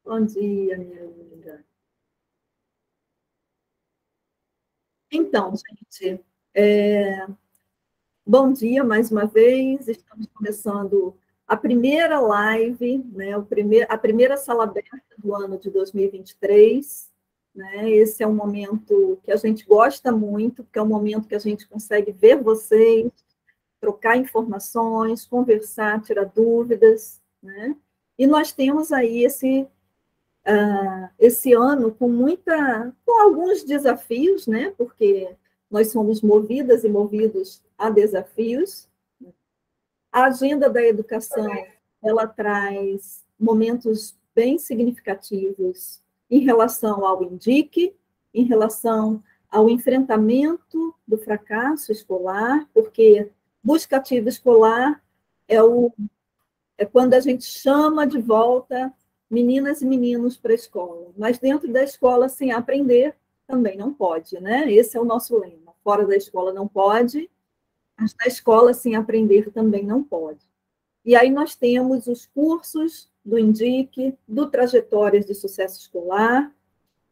Bom dia, minha linda. Então, gente, bom dia mais uma vez. Estamos começando a primeira live, né, a primeira sala aberta do ano de 2023. Né? Esse é um momento que a gente gosta muito, porque é um momento que a gente consegue ver vocês, trocar informações, conversar, tirar dúvidas. Né? E nós temos aí esse ano com alguns desafios, né? Porque nós somos movidas e movidos a desafios. A agenda da educação, ela traz momentos bem significativos em relação ao INDIC, em relação ao enfrentamento do fracasso escolar, porque busca ativa escolar é quando a gente chama de volta meninas e meninos para a escola. Mas dentro da escola, sem aprender, também não pode, né? Esse é o nosso lema. Fora da escola não pode, mas na escola, sem aprender, também não pode. E aí nós temos os cursos do INDIC, do Trajetórias de Sucesso Escolar,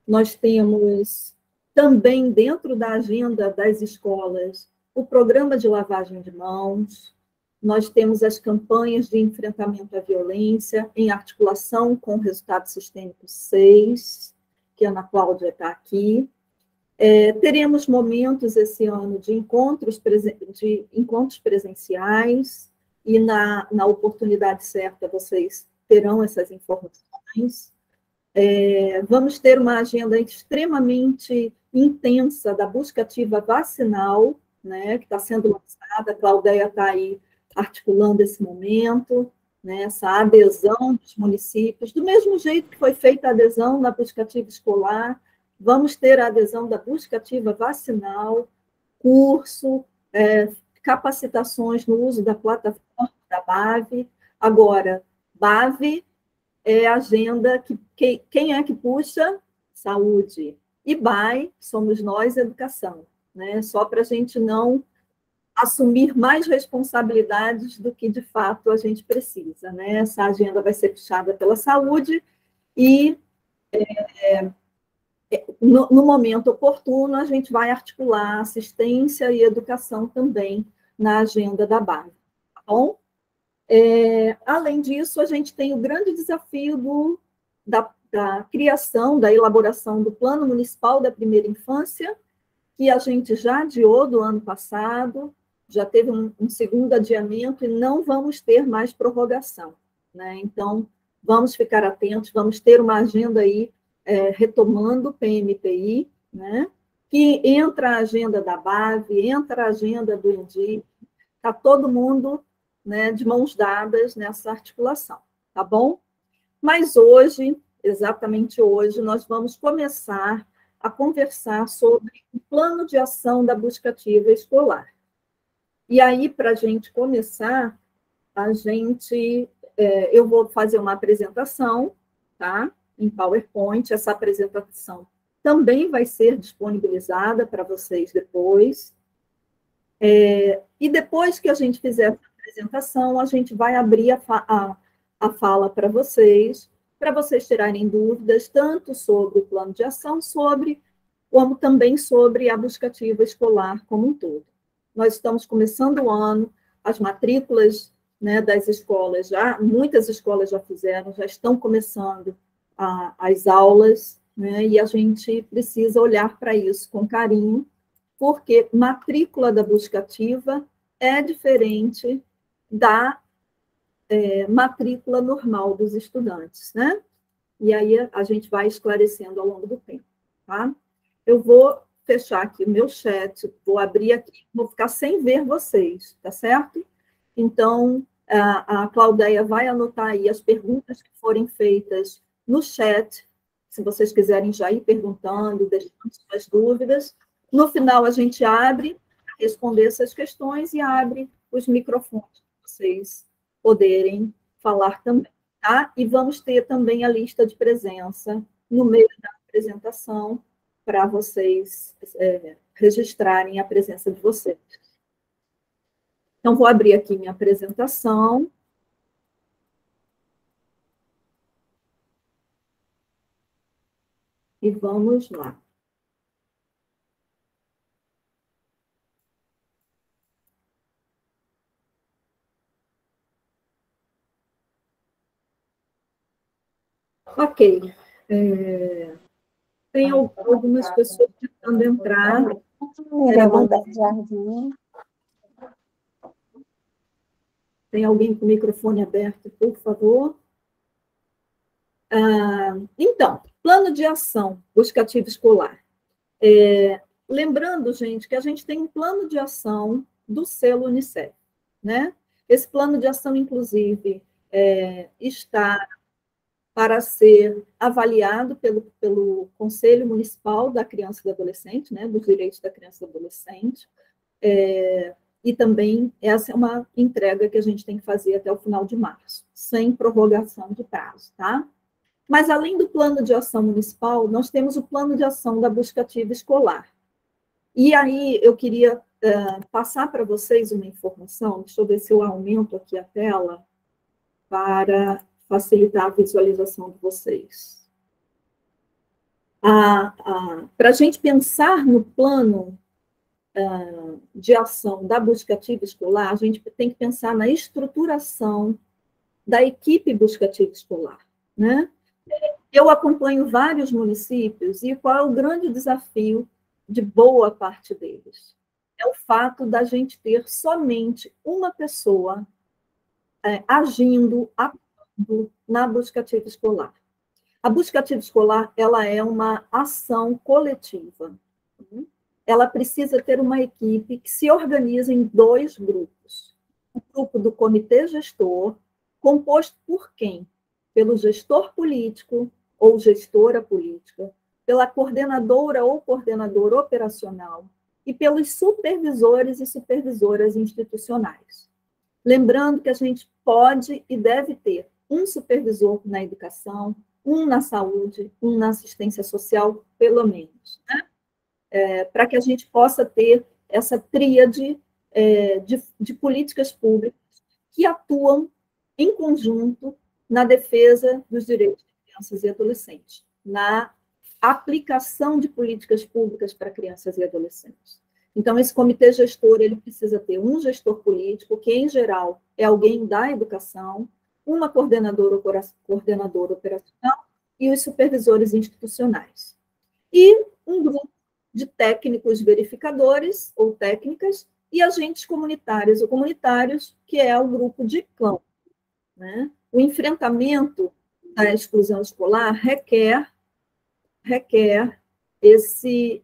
nós temos também, dentro da agenda das escolas, o programa de lavagem de mãos, nós temos as campanhas de enfrentamento à violência, em articulação com o Resultado Sistêmico 6, que a Ana Cláudia está aqui. Teremos momentos esse ano de encontros presenciais, e na oportunidade certa vocês terão essas informações. Vamos ter uma agenda extremamente intensa da busca ativa vacinal, né, que está sendo lançada, a Claudeia está aí articulando esse momento, né, essa adesão dos municípios, do mesmo jeito que foi feita a adesão na busca ativa escolar, vamos ter a adesão da busca ativa vacinal, curso, capacitações no uso da plataforma da BAV. Agora, BAV é a agenda quem é que puxa? Saúde. E BAE, somos nós, educação. Né? Só para a gente não assumir mais responsabilidades do que, de fato, a gente precisa. Né? Essa agenda vai ser puxada pela saúde e, no momento oportuno, a gente vai articular assistência e educação também na agenda da BAE. Tá bom? Além disso, a gente tem o grande desafio da criação, da elaboração do Plano Municipal da Primeira Infância, que a gente já adiou do ano passado, já teve um segundo adiamento e não vamos ter mais prorrogação. Né? Então, vamos ficar atentos, vamos ter uma agenda aí retomando o PMPI, né? Que entra a agenda da BAV, entra a agenda do INDI, está todo mundo, né, de mãos dadas nessa articulação, tá bom? Mas hoje, exatamente hoje, nós vamos começar a conversar sobre o plano de ação da busca ativa escolar. E aí, para a gente começar, eu vou fazer uma apresentação, tá? Em PowerPoint. Essa apresentação também vai ser disponibilizada para vocês depois. E depois que a gente fizer essa apresentação, a gente vai abrir a fala para vocês tirarem dúvidas, tanto sobre o plano de ação, como também sobre a busca ativa escolar como um todo. Nós estamos começando o ano, as matrículas, né, das escolas, muitas escolas já fizeram, já estão começando as aulas, né, e a gente precisa olhar para isso com carinho, porque matrícula da busca ativa é diferente da matrícula normal dos estudantes, né? E aí a gente vai esclarecendo ao longo do tempo, tá? Eu vou fechar aqui o meu chat, vou abrir aqui, vou ficar sem ver vocês, tá certo? Então, a Claudeia vai anotar aí as perguntas que forem feitas no chat, se vocês quiserem já ir perguntando, deixando suas dúvidas. No final, a gente abre para responder essas questões e abre os microfones para vocês poderem falar também, tá? E vamos ter também a lista de presença no meio da apresentação para vocês registrarem a presença de vocês. Então, vou abrir aqui minha apresentação. e vamos lá. Ok. Tem algumas pessoas tentando entrar. Era bom. Tem alguém com o microfone aberto, por favor? Então, plano de ação buscativo escolar. Lembrando, gente, que a gente tem um plano de ação do selo Unicef, né? Esse plano de ação, inclusive, está para ser avaliado pelo Conselho Municipal da Criança e do Adolescente, né, dos Direitos da Criança e do Adolescente, e também essa é uma entrega que a gente tem que fazer até o final de março, sem prorrogação de prazo, tá? Mas, além do plano de ação municipal, nós temos o plano de ação da busca ativa escolar. E aí, eu queria passar para vocês uma informação, deixa eu ver se eu aumento aqui a tela, para facilitar a visualização de vocês. Para a gente pensar no plano de ação da busca ativa escolar, a gente tem que pensar na estruturação da equipe busca ativa escolar, né? Eu acompanho vários municípios e qual é o grande desafio de boa parte deles? É o fato da gente ter somente uma pessoa agindo, atuando na busca ativa escolar. A busca ativa escolar, ela é uma ação coletiva. Ela precisa ter uma equipe que se organiza em dois grupos. O grupo do comitê gestor, composto por quem? Pelo gestor político ou gestora política, pela coordenadora ou coordenador operacional e pelos supervisores e supervisoras institucionais. Lembrando que a gente pode e deve ter um supervisor na educação, um na saúde, um na assistência social, pelo menos, né? Para que a gente possa ter essa tríade de políticas públicas que atuam em conjunto na defesa dos direitos de crianças e adolescentes, na aplicação de políticas públicas para crianças e adolescentes. Então, esse comitê gestor, ele precisa ter um gestor político, que, em geral, é alguém da educação, uma coordenadora operacional e os supervisores institucionais. E um grupo de técnicos verificadores ou técnicas e agentes comunitários ou comunitários, que é o grupo de campo, né? O enfrentamento da exclusão escolar requer esse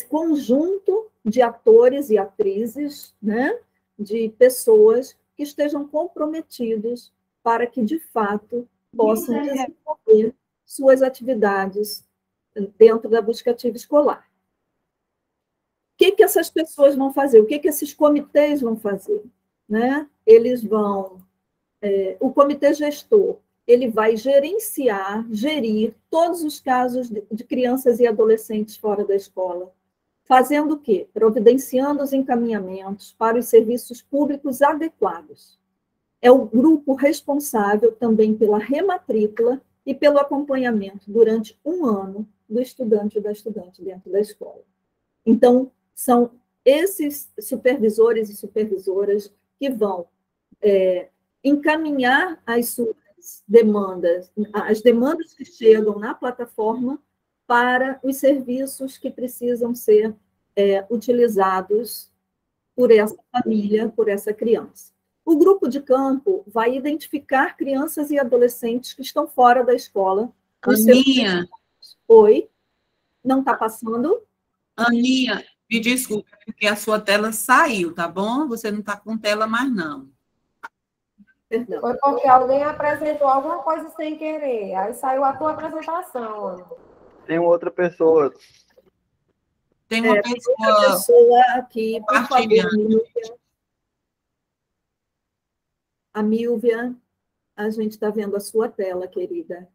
conjunto de atores e atrizes, né, de pessoas que estejam comprometidos para que, de fato, possam desenvolver suas atividades dentro da busca ativa escolar. O que essas pessoas vão fazer? O que esses comitês vão fazer? Né? Eles vão... o comitê gestor, ele vai gerir todos os casos de crianças e adolescentes fora da escola. Fazendo o quê? Providenciando os encaminhamentos para os serviços públicos adequados. É o grupo responsável também pela rematrícula e pelo acompanhamento durante um ano do estudante ou da estudante dentro da escola. Então, são esses supervisores e supervisoras que vão encaminhar as suas demandas, as demandas que chegam na plataforma para os serviços que precisam ser utilizados por essa família, por essa criança. O grupo de campo vai identificar crianças e adolescentes que estão fora da escola. Aninha. Oi? Não está passando? Aninha, me desculpe, porque a sua tela saiu, tá bom? Você não está com tela mais, não. Perdão. Foi porque alguém apresentou alguma coisa sem querer. Aí saiu a tua apresentação. Tem outra pessoa. Tem uma outra pessoa aqui, por favor, Milvia. A Milvia, a gente está vendo a sua tela, querida.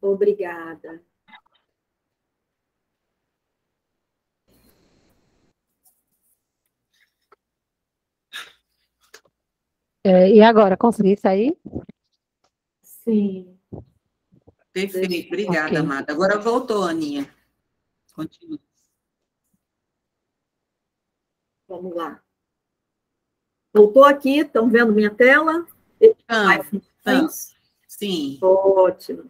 Obrigada. E agora, consegui sair? Sim. Perfeito, obrigada, Ok. amada. Agora voltou, Aninha. Continua. Vamos lá. Voltou aqui, estão vendo minha tela? Então, sim. Ótimo.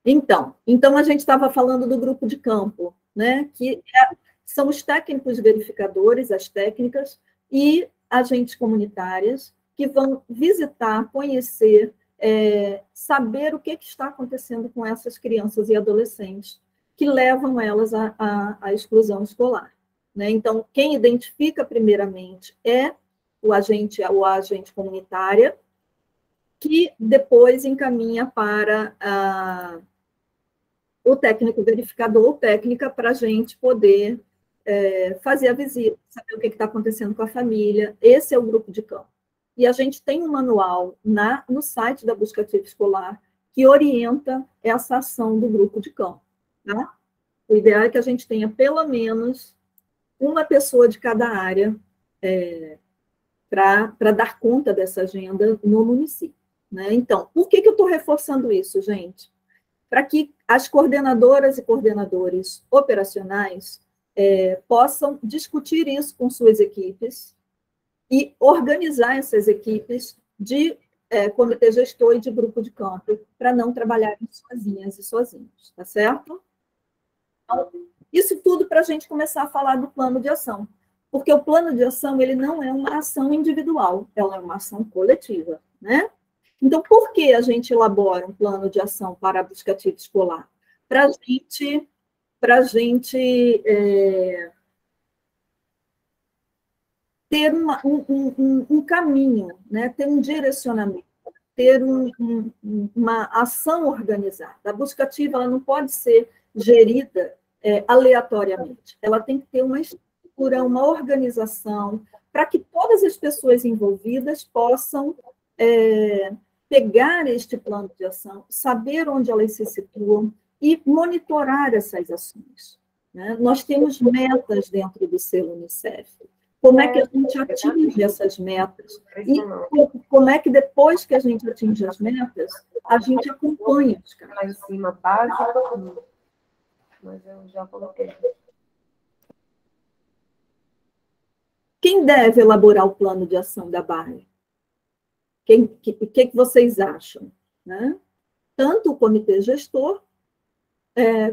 Então a gente estava falando do grupo de campo, né? São os técnicos verificadores, as técnicas, e agentes comunitárias que vão visitar, conhecer, saber o que está acontecendo com essas crianças e adolescentes que levam elas à exclusão escolar. Né? Então, quem identifica primeiramente é o agente comunitária, que depois encaminha para o técnico verificador ou técnica para a gente poder fazer a visita, saber o que está acontecendo com a família. Esse é o grupo de campo. E a gente tem um manual no site da Busca Ativa Escolar que orienta essa ação do grupo de campo. Tá? O ideal é que a gente tenha pelo menos uma pessoa de cada área para dar conta dessa agenda no município. Né? Então, por que eu estou reforçando isso, gente? Para que as coordenadoras e coordenadores operacionais possam discutir isso com suas equipes e organizar essas equipes de comitê gestor e de grupo de campo, para não trabalharem sozinhas e sozinhos, tá certo? Então, isso tudo para a gente começar a falar do plano de ação, porque o plano de ação ele não é uma ação individual, ela é uma ação coletiva, né? Então, por que a gente elabora um plano de ação para a busca ativa escolar? Para a gente ter um caminho, né? Ter um direcionamento, ter uma ação organizada. A busca ativa ela não pode ser gerida aleatoriamente. Ela tem que ter uma estrutura, uma organização, para que todas as pessoas envolvidas possam pegar este plano de ação, saber onde elas se situam e monitorar essas ações. Né? Nós temos metas dentro do selo Unicef. Como é que a gente atinge essas metas? E como é que, depois que a gente atinge as metas, a gente acompanha os casos? Lá em cima, básico, mas eu já coloquei. Quem deve elaborar o plano de ação da BAE? O que vocês acham? Né? Tanto o comitê gestor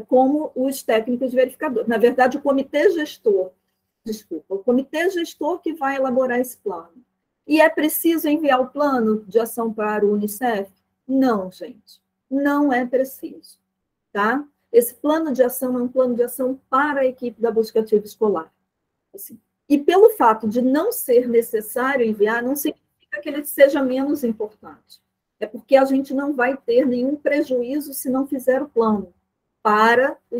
como os técnicos verificadores. Na verdade, o comitê gestor que vai elaborar esse plano. E é preciso enviar o plano de ação para o Unicef? Não, gente, não é preciso. Tá? Esse plano de ação é um plano de ação para a equipe da busca ativa escolar. Assim, e pelo fato de não ser necessário enviar, não significa que ele seja menos importante. É porque a gente não vai ter nenhum prejuízo se não fizer o plano para o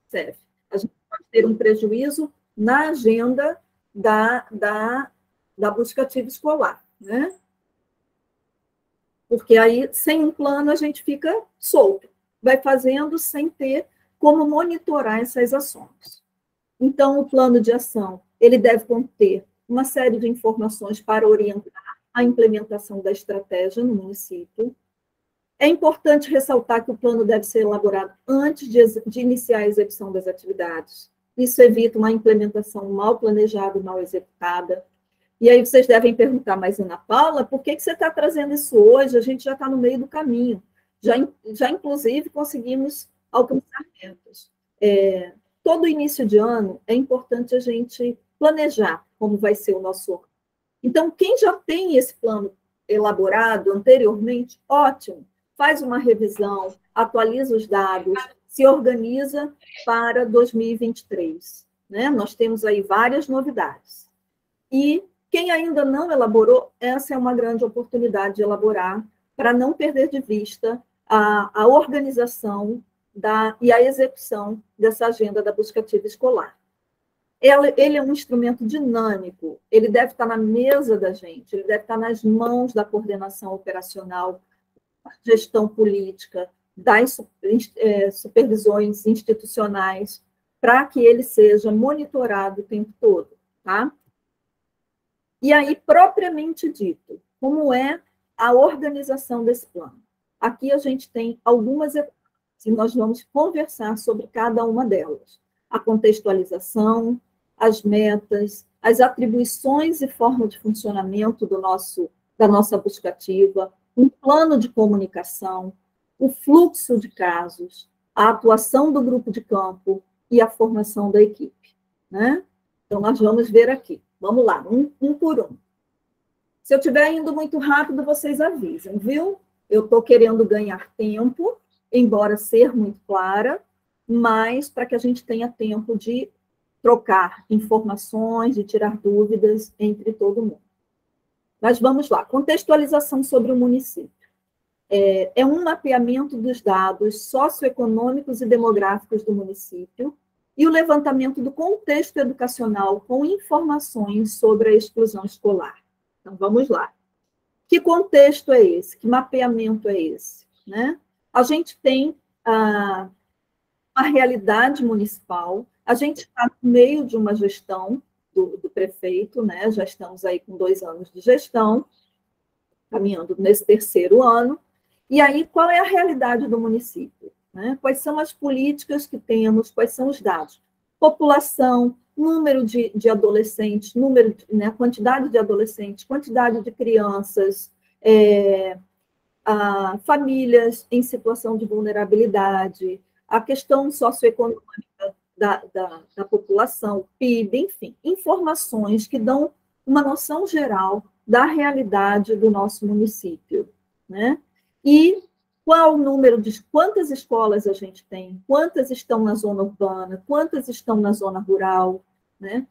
CEF. A gente pode ter um prejuízo na agenda da busca ativa escolar, né? Porque aí, sem um plano, a gente fica solto, vai fazendo sem ter como monitorar essas ações. Então, o plano de ação, ele deve conter uma série de informações para orientar a implementação da estratégia no município. É importante ressaltar que o plano deve ser elaborado antes de iniciar a execução das atividades. Isso evita uma implementação mal planejada e mal executada. E aí vocês devem perguntar, mas Ana Paula, por que você está trazendo isso hoje? A gente já está no meio do caminho. Já inclusive, conseguimos alcançar metas. Todo início de ano é importante a gente planejar como vai ser o nosso ano. Então, quem já tem esse plano elaborado anteriormente, ótimo, faz uma revisão, atualiza os dados, se organiza para 2023. Né? Nós temos aí várias novidades. E quem ainda não elaborou, essa é uma grande oportunidade de elaborar, para não perder de vista a organização e a execução dessa agenda da busca ativa escolar. Ele é um instrumento dinâmico, ele deve estar na mesa da gente, ele deve estar nas mãos da coordenação operacional, gestão política, das supervisões institucionais, para que ele seja monitorado o tempo todo, tá? E aí, propriamente dito, como é a organização desse plano? Aqui a gente tem algumas etapas, e nós vamos conversar sobre cada uma delas. A contextualização, as metas, as atribuições e forma de funcionamento da nossa busca ativa, um plano de comunicação, o fluxo de casos, a atuação do grupo de campo e a formação da equipe, né? Então, nós vamos ver aqui. Vamos lá, um por um. Se eu estiver indo muito rápido, vocês avisam, viu? Eu estou querendo ganhar tempo, embora ser muito clara, mas para que a gente tenha tempo de trocar informações, de tirar dúvidas entre todo mundo. Mas vamos lá, contextualização sobre o município. É um mapeamento dos dados socioeconômicos e demográficos do município e o levantamento do contexto educacional com informações sobre a exclusão escolar. Então, vamos lá. Que contexto é esse? Que mapeamento é esse? Né? A gente tem uma realidade municipal, a gente está no meio de uma gestão do prefeito, né? Já estamos aí com 2 anos de gestão, caminhando nesse 3º ano, e aí qual é a realidade do município? Né? Quais são as políticas que temos, quais são os dados? População, número de adolescentes, né, quantidade de adolescentes, quantidade de crianças, famílias em situação de vulnerabilidade, a questão socioeconômica da população, PIB, enfim, informações que dão uma noção geral da realidade do nosso município, né? E qual o número de quantas escolas a gente tem, quantas estão na zona urbana, quantas estão na zona rural, né?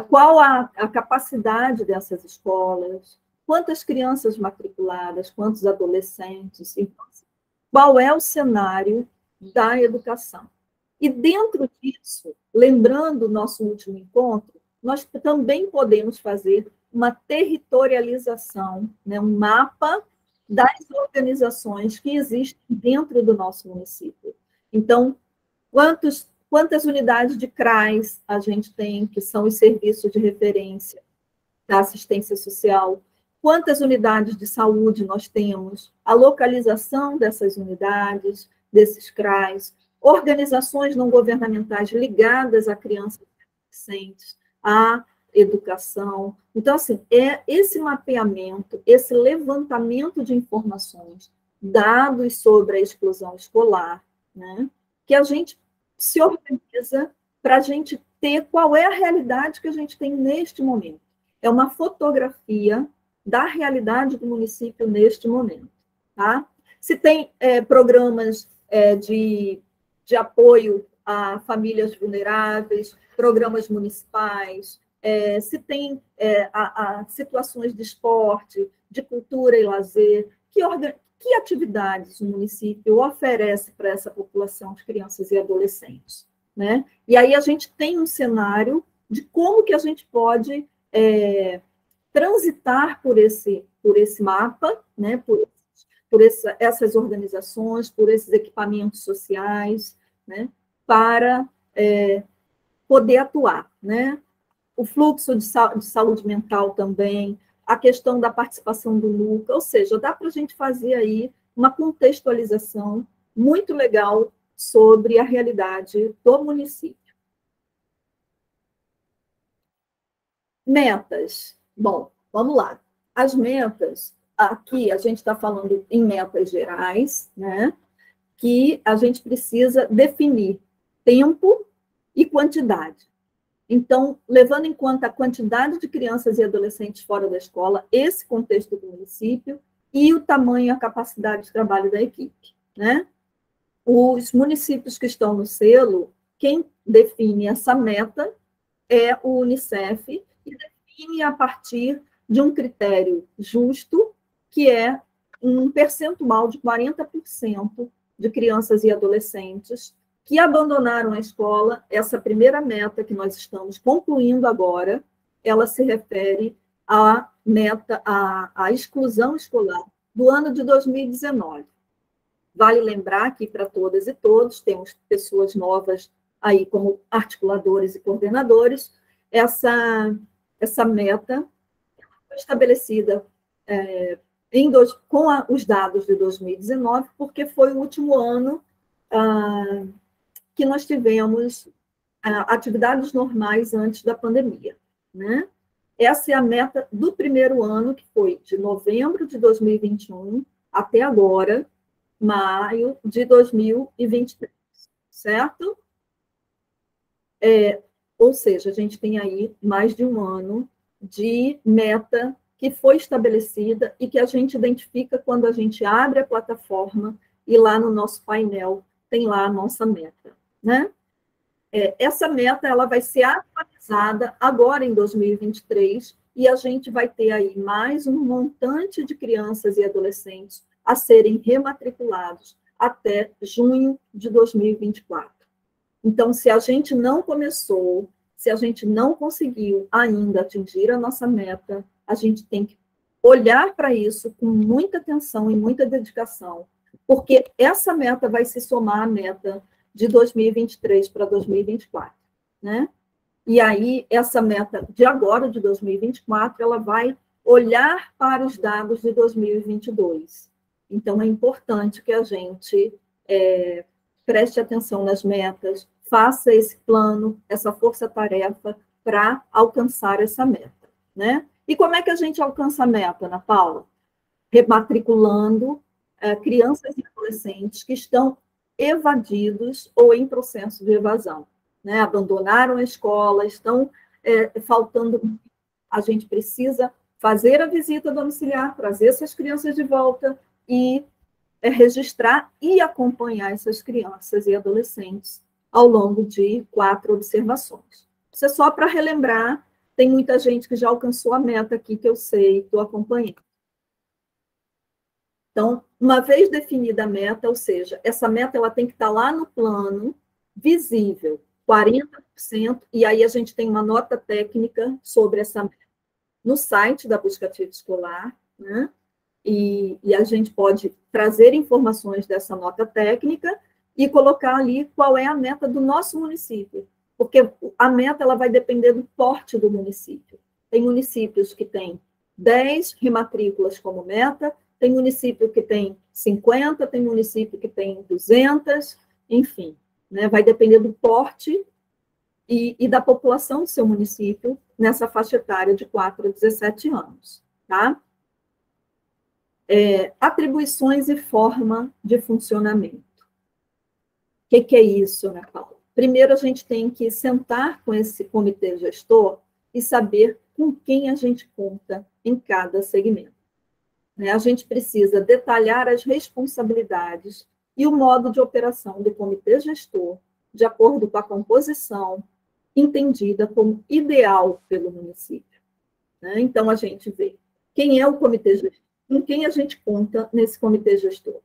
Qual a capacidade dessas escolas, quantas crianças matriculadas, quantos adolescentes, então, qual é o cenário da educação. E dentro disso, lembrando o nosso último encontro, nós também podemos fazer uma territorialização, né? Um mapa das organizações que existem dentro do nosso município. Então, quantas unidades de CRAS a gente tem, que são os serviços de referência da assistência social, quantas unidades de saúde nós temos, a localização dessas unidades, desses CRAS, organizações não governamentais ligadas a crianças e adolescentes, à educação. Então, assim, é esse mapeamento, esse levantamento de informações, dados sobre a exclusão escolar, né, que a gente se organiza para a gente ter qual é a realidade que a gente tem neste momento. É uma fotografia da realidade do município neste momento. Tá? Se tem programas de apoio a famílias vulneráveis, programas municipais, se tem situações de esporte, de cultura e lazer, que atividades o município oferece para essa população de crianças e adolescentes, né? E aí a gente tem um cenário de como que a gente pode transitar por esse mapa, né? Por essas organizações, por esses equipamentos sociais, né? Para poder atuar, né? O fluxo de saúde mental também, a questão da participação do núcleo, ou seja, dá para a gente fazer aí uma contextualização muito legal sobre a realidade do município. Metas. Bom, vamos lá. As metas, aqui a gente está falando em metas gerais, né? Que a gente precisa definir tempo e quantidade. Então, levando em conta a quantidade de crianças e adolescentes fora da escola, esse contexto do município e o tamanho e a capacidade de trabalho da equipe, né? Os municípios que estão no selo, quem define essa meta é o Unicef e define a partir de um critério justo, que é um percentual de 40% de crianças e adolescentes que abandonaram a escola. Essa primeira meta que nós estamos concluindo agora, ela se refere à meta, à exclusão escolar do ano de 2019. Vale lembrar que, para todas e todos, temos pessoas novas aí como articuladores e coordenadores, essa meta foi estabelecida com os dados de 2019, porque foi o último ano que nós tivemos atividades normais antes da pandemia, né? Essa é a meta do primeiro ano, que foi de novembro de 2021 até agora, maio de 2023, certo? Ou seja, a gente tem aí mais de um ano de meta que foi estabelecida e que a gente identifica quando a gente abre a plataforma e lá no nosso painel tem lá a nossa meta, né? Essa meta ela vai ser atualizada agora em 2023 e a gente vai ter aí mais um montante de crianças e adolescentes a serem rematriculados até junho de 2024. Então, se a gente não começou, se a gente não conseguiu ainda atingir a nossa meta, a gente tem que olhar para isso com muita atenção e muita dedicação, porque essa meta vai se somar à meta de 2023 para 2024, né? E aí, essa meta de agora, de 2024, ela vai olhar para os dados de 2022. Então, é importante que a gente preste atenção nas metas, faça esse plano, essa força-tarefa para alcançar essa meta, né? E como é que a gente alcança a meta, Ana Paula? Rematriculando crianças e adolescentes que estão evadidos ou em processo de evasão, né? Abandonaram a escola, estão faltando. A gente precisa fazer a visita domiciliar, trazer essas crianças de volta e registrar e acompanhar essas crianças e adolescentes ao longo de 4 observações. Isso é só para relembrar, tem muita gente que já alcançou a meta aqui, que eu sei, estou acompanhando. Então, uma vez definida a meta, ou seja, essa meta ela tem que estar lá no plano, visível, 40%, e aí a gente tem uma nota técnica sobre essa meta no site da Busca Ativa Escolar, né? E a gente pode trazer informações dessa nota técnica e colocar ali qual é a meta do nosso município, porque a meta ela vai depender do porte do município. Tem municípios que têm 10 rematrículas como meta, tem município que tem 50, tem município que tem 200, enfim, né? Vai depender do porte e da população do seu município nessa faixa etária de 4 a 17 anos, tá? Atribuições e forma de funcionamento. O que é isso, Ana Paula? Primeiro, a gente tem que sentar com esse comitê gestor e saber com quem a gente conta em cada segmento. A gente precisa detalhar as responsabilidades e o modo de operação do comitê gestor, de acordo com a composição entendida como ideal pelo município. Então, a gente vê quem é o comitê gestor, com quem a gente conta nesse comitê gestor.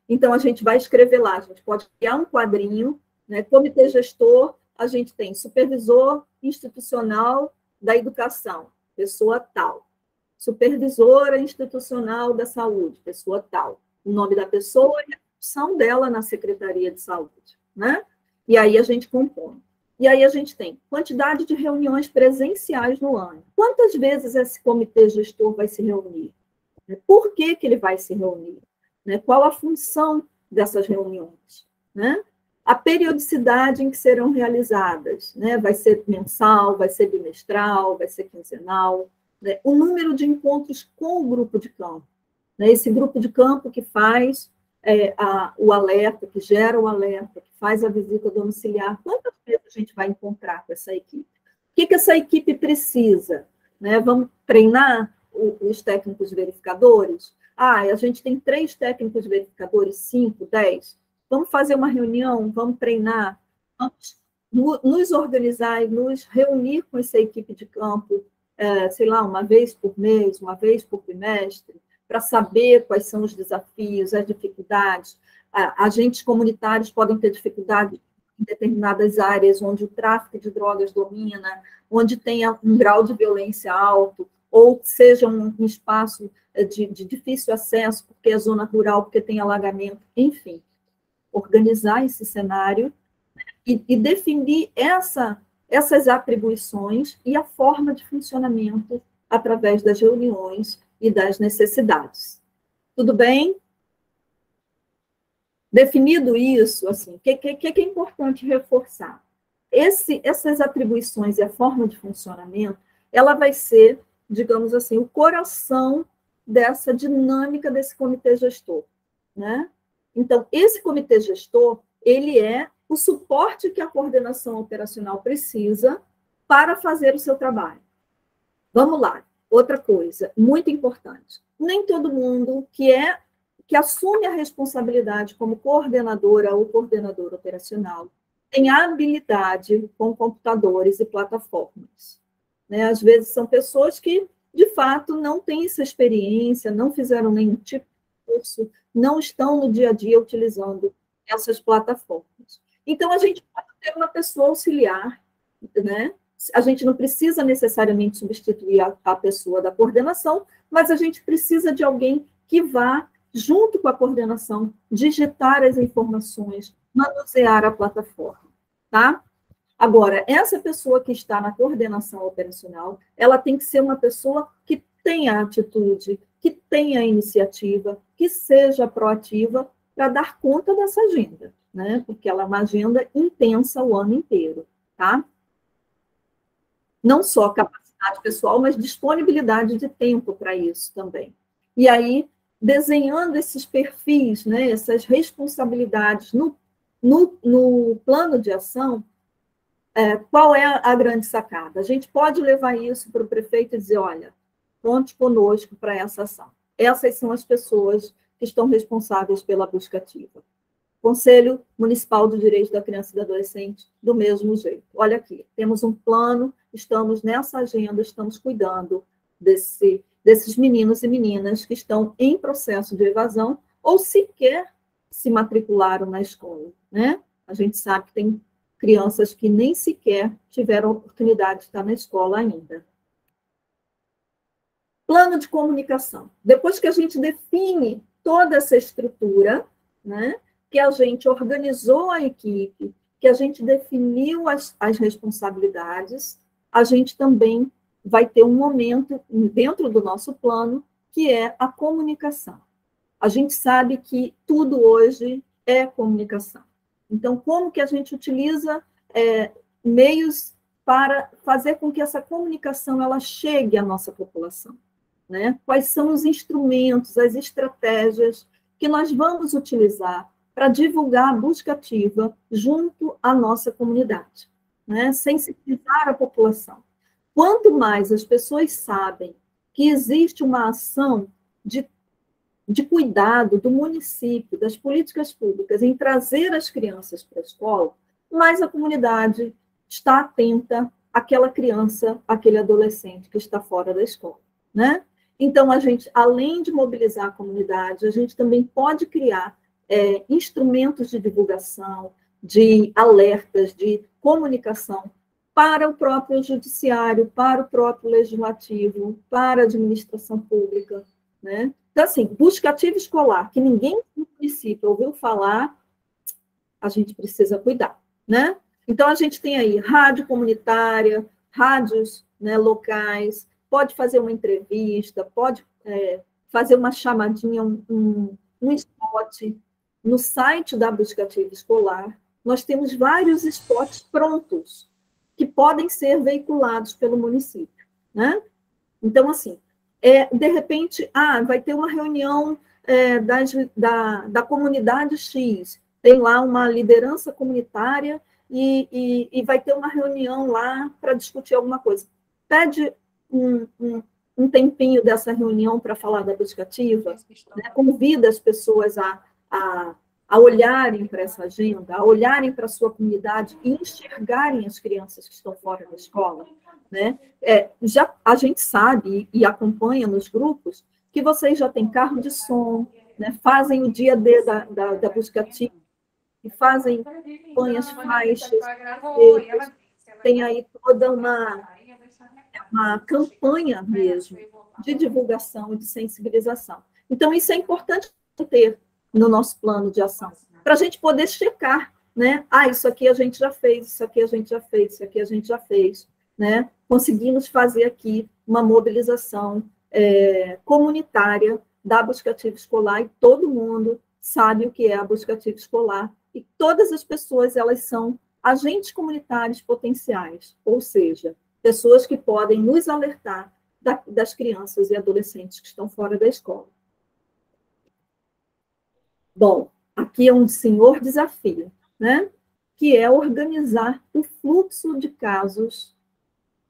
Então, a gente vai escrever lá, a gente pode criar um quadrinho, comitê gestor, a gente tem supervisor institucional da educação, pessoa tal. Supervisora institucional da saúde, pessoa tal. O nome da pessoa e a função dela na Secretaria de Saúde, né? E aí a gente compõe. E aí a gente tem quantidade de reuniões presenciais no ano. Quantas vezes esse comitê gestor vai se reunir? Por que ele vai se reunir? Qual a função dessas reuniões? A periodicidade em que serão realizadas, vai ser mensal, vai ser bimestral, vai ser quinzenal, o número de encontros com o grupo de campo, esse grupo de campo que faz o alerta, que gera o alerta, que faz a visita domiciliar, quantas vezes a gente vai encontrar com essa equipe? O que essa equipe precisa? Vamos treinar os técnicos verificadores? A gente tem 3 técnicos verificadores, 5, 10. Vamos fazer uma reunião, vamos treinar, vamos nos organizar e nos reunir com essa equipe de campo, sei lá, uma vez por mês, uma vez por trimestre, para saber quais são os desafios, as dificuldades. Agentes comunitários podem ter dificuldade em determinadas áreas onde o tráfico de drogas domina, onde tenha um grau de violência alto, ou seja um espaço de difícil acesso, porque é zona rural, porque tem alagamento, enfim. Organizar esse cenário e definir essas atribuições e a forma de funcionamento através das reuniões e das necessidades. Tudo bem? Definido isso, assim, o que é importante reforçar? Essas atribuições e a forma de funcionamento, ela vai ser, digamos assim, o coração dessa dinâmica desse comitê gestor, né? Então, esse comitê gestor, ele é o suporte que a coordenação operacional precisa para fazer o seu trabalho. Vamos lá, outra coisa muito importante. Nem todo mundo que assume a responsabilidade como coordenadora ou coordenador operacional tem habilidade com computadores e plataformas, né? Às vezes são pessoas que, de fato, não têm essa experiência, não fizeram nenhum tipo de curso, não estão no dia a dia utilizando essas plataformas. Então, a gente pode ter uma pessoa auxiliar, né? A gente não precisa necessariamente substituir a pessoa da coordenação, mas a gente precisa de alguém que vá, junto com a coordenação, digitar as informações, manusear a plataforma, tá? Agora, essa pessoa que está na coordenação operacional, ela tem que ser uma pessoa que tenha atitude, que tenha iniciativa, que seja proativa para dar conta dessa agenda, né? Porque ela é uma agenda intensa o ano inteiro, tá? Não só capacidade pessoal, mas disponibilidade de tempo para isso também. E aí, desenhando esses perfis, né, essas responsabilidades no plano de ação, qual é a grande sacada? A gente pode levar isso para o prefeito e dizer, olha, conte conosco para essa ação. Essas são as pessoas que estão responsáveis pela busca ativa. Conselho Municipal do Direito da Criança e do Adolescente, do mesmo jeito. Olha aqui, temos um plano, estamos nessa agenda, estamos cuidando desses meninos e meninas que estão em processo de evasão ou sequer se matricularam na escola, né? A gente sabe que tem crianças que nem sequer tiveram a oportunidade de estar na escola ainda. Plano de comunicação. Depois que a gente define toda essa estrutura, né, que a gente organizou a equipe, que a gente definiu as responsabilidades, a gente também vai ter um momento dentro do nosso plano, que é a comunicação. A gente sabe que tudo hoje é comunicação. Então, como que a gente utiliza meios para fazer com que essa comunicação ela chegue à nossa população, né? Quais são os instrumentos, as estratégias que nós vamos utilizar para divulgar a busca ativa junto à nossa comunidade, né? Sensibilizar a população. Quanto mais as pessoas sabem que existe uma ação de cuidado do município, das políticas públicas, em trazer as crianças para a escola, mais a comunidade está atenta àquela criança, àquele adolescente que está fora da escola, né? Então, a gente, além de mobilizar a comunidade, a gente também pode criar instrumentos de divulgação, de alertas, de comunicação para o próprio judiciário, para o próprio legislativo, para a administração pública, né? Então, assim, busca ativa escolar, que ninguém no município ouviu falar, a gente precisa cuidar, né? Então, a gente tem aí rádio comunitária, rádios, né, locais, pode fazer uma entrevista, pode fazer uma chamadinha, um spot. No site da Busca Ativa Escolar, nós temos vários spots prontos que podem ser veiculados pelo município, né? Então, assim, de repente, vai ter uma reunião da comunidade X, tem lá uma liderança comunitária e vai ter uma reunião lá para discutir alguma coisa. Pede um tempinho dessa reunião para falar da busca ativa, né? Convida as pessoas a olharem para essa agenda, a olharem para a sua comunidade e enxergarem as crianças que estão fora da escola, né? Já a gente sabe e acompanha nos grupos que vocês já têm carro de som, né? Fazem o dia D da busca ativa, e fazem campanhas, faixas, tem aí toda uma campanha mesmo de divulgação e de sensibilização. Então, isso é importante ter no nosso plano de ação, para a gente poder checar, né? Isso aqui a gente já fez, isso aqui a gente já fez, isso aqui a gente já fez, né? conseguimos fazer aqui uma mobilização comunitária da busca ativa escolar, e todo mundo sabe o que é a busca ativa escolar, e todas as pessoas, elas são agentes comunitários potenciais, ou seja, pessoas que podem nos alertar das crianças e adolescentes que estão fora da escola. Bom, aqui é um senhor desafio, né? Que é organizar o fluxo de casos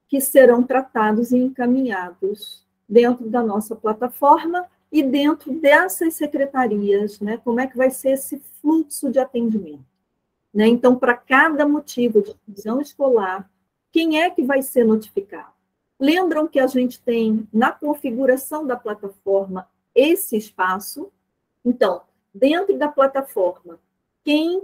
que serão tratados e encaminhados dentro da nossa plataforma e dentro dessas secretarias, né? Como é que vai ser esse fluxo de atendimento? Né? Então, para cada motivo de exclusão escolar, quem é que vai ser notificado? Lembram que a gente tem, na configuração da plataforma, esse espaço? Então, dentro da plataforma, quem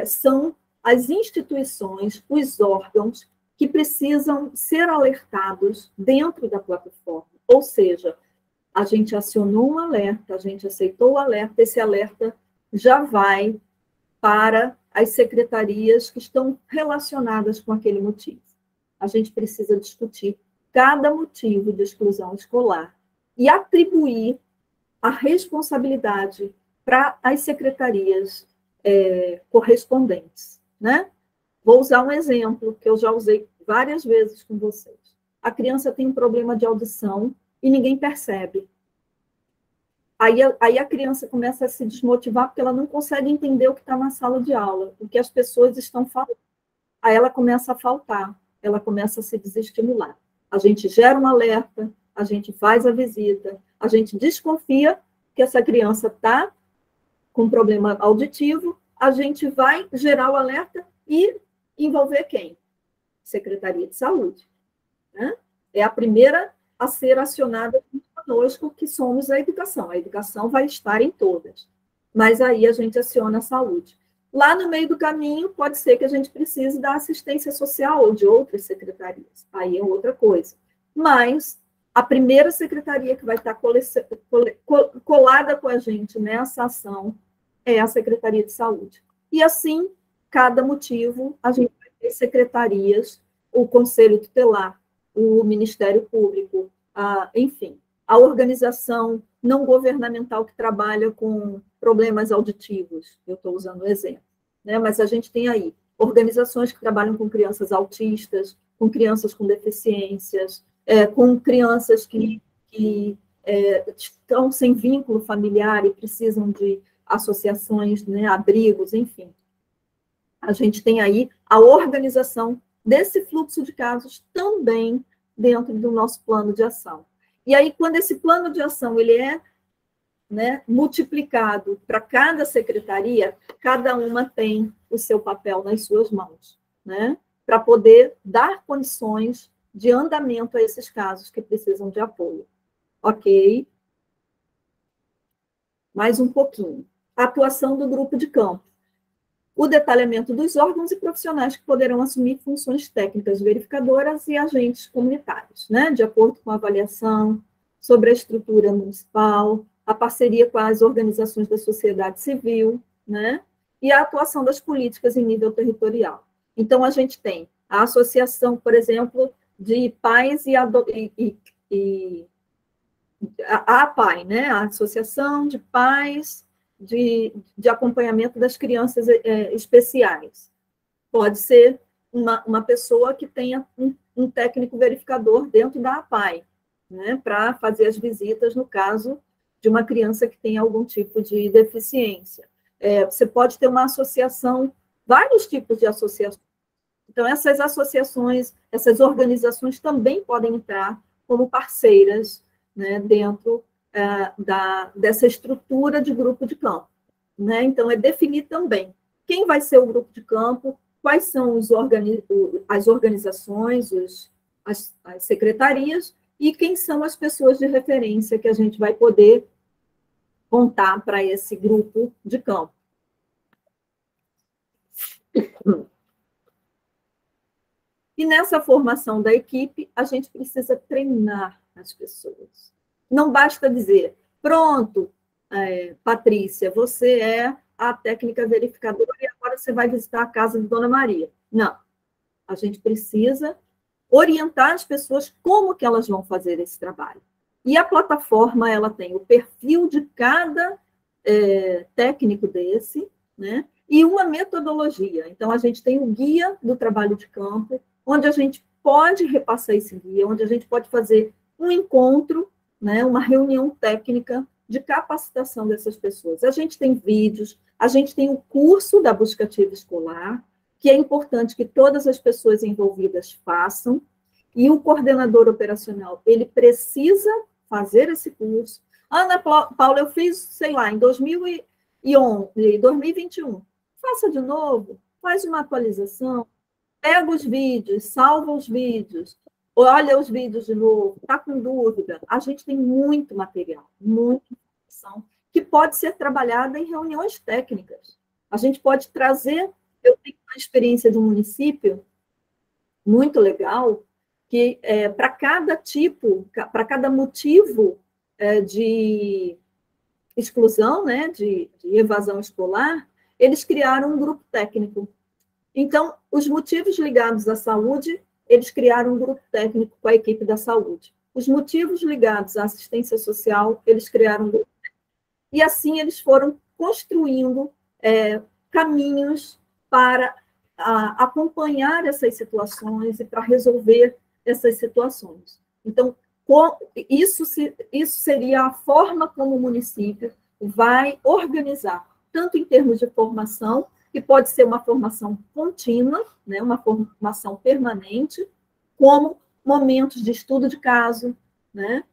são as instituições, os órgãos que precisam ser alertados dentro da plataforma? Ou seja, a gente acionou um alerta, a gente aceitou o alerta, esse alerta já vai para as secretarias que estão relacionadas com aquele motivo. A gente precisa discutir cada motivo de exclusão escolar e atribuir a responsabilidade para as secretarias correspondentes, né? Vou usar um exemplo que eu já usei várias vezes com vocês. A criança tem um problema de audição e ninguém percebe. Aí a criança começa a se desmotivar porque ela não consegue entender o que está na sala de aula, o que as pessoas estão falando. Aí ela começa a faltar, ela começa a se desestimular. A gente gera um alerta, a gente faz a visita, a gente desconfia que essa criança está com problema auditivo, a gente vai gerar o alerta e envolver quem? Secretaria de Saúde. Né? É a primeira a ser acionada conosco, que somos a educação. A educação vai estar em todas, mas aí a gente aciona a saúde. Lá no meio do caminho, pode ser que a gente precise da assistência social ou de outras secretarias. Aí é outra coisa. Mas a primeira secretaria que vai estar colada com a gente nessa ação é a Secretaria de Saúde. E assim, cada motivo, a gente vai ter secretarias, o Conselho Tutelar, o Ministério Público, enfim, a organização não governamental que trabalha com problemas auditivos, eu estou usando o exemplo, né? Mas a gente tem aí organizações que trabalham com crianças autistas, com crianças com deficiências, com crianças que estão sem vínculo familiar e precisam de associações, né, abrigos, enfim. A gente tem aí a organização desse fluxo de casos também dentro do nosso plano de ação. E aí, quando esse plano de ação ele é, né, multiplicado para cada secretaria, cada uma tem o seu papel nas suas mãos, né, para poder dar condições de andamento a esses casos que precisam de apoio. Ok? Mais um pouquinho. A atuação do grupo de campo. O detalhamento dos órgãos e profissionais que poderão assumir funções técnicas verificadoras e agentes comunitários, né, de acordo com a avaliação sobre a estrutura municipal, a parceria com as organizações da sociedade civil, né, e a atuação das políticas em nível territorial. Então, a gente tem a associação, por exemplo, de pais e a APAI, né, a Associação de Pais de acompanhamento das crianças especiais. Pode ser uma pessoa que tenha um técnico verificador dentro da APAI, né, para fazer as visitas no caso de uma criança que tem algum tipo de deficiência. Você pode ter uma associação, vários tipos de associações. Então, essas associações, essas organizações também podem entrar como parceiras, né, dentro dessa estrutura de grupo de campo. Né? Então, é definir também quem vai ser o grupo de campo, quais são as organizações, as secretarias, e quem são as pessoas de referência que a gente vai poder contar para esse grupo de campo. E nessa formação da equipe, a gente precisa treinar as pessoas. Não basta dizer, pronto, Patrícia, você é a técnica verificadora e agora você vai visitar a casa de Dona Maria. Não. A gente precisa orientar as pessoas como que elas vão fazer esse trabalho. E a plataforma, ela tem o perfil de cada técnico desse, né? E uma metodologia. Então, a gente tem o guia do trabalho de campo, onde a gente pode repassar esse guia, onde a gente pode fazer um encontro, né? Uma reunião técnica de capacitação dessas pessoas. A gente tem vídeos, a gente tem o curso da busca ativa escolar, que é importante que todas as pessoas envolvidas façam, e o coordenador operacional, ele precisa fazer esse curso. Ana Paula, eu fiz, sei lá, em 2011, 2021. Faça de novo, faz uma atualização, pega os vídeos, salva os vídeos, olha os vídeos de novo, está com dúvida. A gente tem muito material, muita informação, que pode ser trabalhada em reuniões técnicas. A gente pode trazer, eu tenho uma experiência de um município muito legal, que para cada tipo, para cada motivo de exclusão, né, de evasão escolar, eles criaram um grupo técnico. Então, os motivos ligados à saúde, eles criaram um grupo técnico com a equipe da saúde. Os motivos ligados à assistência social, eles criaram um grupo técnico. E assim eles foram construindo caminhos para acompanhar essas situações e para resolver essas situações. Então, isso seria a forma como o município vai organizar, tanto em termos de formação, que pode ser uma formação contínua, né, uma formação permanente, como momentos de estudo de caso, né?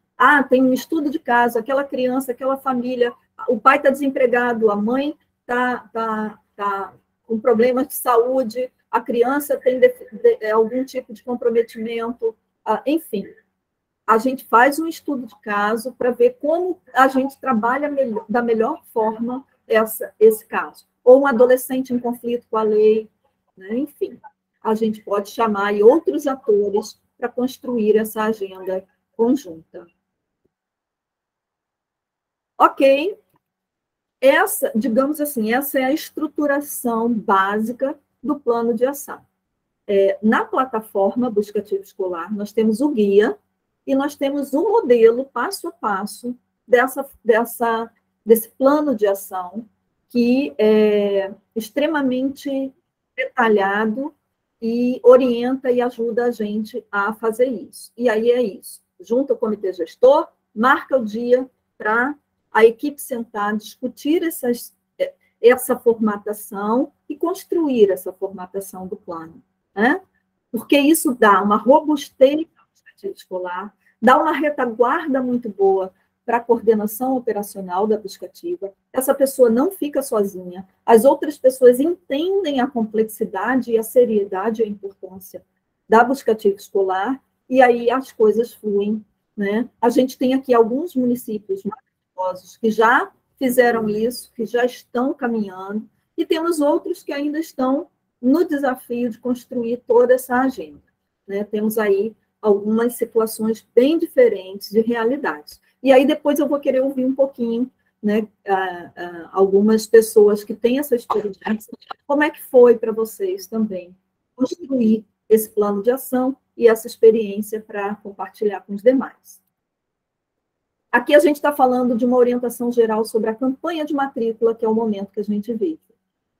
Tem um estudo de caso, aquela criança, aquela família, o pai está desempregado, a mãe está com problemas de saúde, a criança tem algum tipo de comprometimento, enfim. A gente faz um estudo de caso para ver como a gente trabalha da melhor forma esse caso. Ou um adolescente em conflito com a lei, né? Enfim. A gente pode chamar aí outros atores para construir essa agenda conjunta. Ok. Digamos assim, essa é a estruturação básica do plano de ação. Na plataforma Busca Ativa Escolar, nós temos o guia e nós temos um modelo passo a passo desse plano de ação que é extremamente detalhado e orienta e ajuda a gente a fazer isso. E aí é isso. Junta o comitê gestor, marca o dia para a equipe sentar, discutir essa formatação e construir essa formatação do plano, né? Porque isso dá uma robustez escolar, dá uma retaguarda muito boa para a coordenação operacional da busca ativa. Essa pessoa não fica sozinha, as outras pessoas entendem a complexidade e a seriedade e a importância da busca ativa escolar, e aí as coisas fluem, né? A gente tem aqui alguns municípios maravilhosos que já fizeram isso, que já estão caminhando, e temos outros que ainda estão no desafio de construir toda essa agenda, né? Temos aí algumas situações bem diferentes de realidades. E aí depois eu vou querer ouvir um pouquinho, né, algumas pessoas que têm essa experiência, como é que foi para vocês também construir esse plano de ação e essa experiência para compartilhar com os demais. Aqui a gente está falando de uma orientação geral sobre a campanha de matrícula, que é o momento que a gente vive.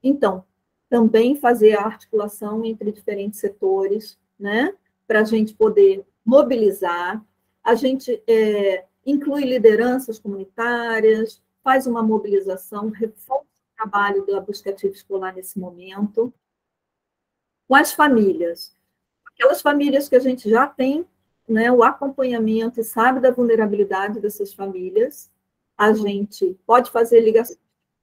Então, também fazer a articulação entre diferentes setores, né, para a gente poder mobilizar. A gente inclui lideranças comunitárias, faz uma mobilização, reforça o trabalho da busca ativa escolar nesse momento. Com as famílias, aquelas famílias que a gente já tem, né, o acompanhamento e sabe da vulnerabilidade dessas famílias, a gente pode fazer ligações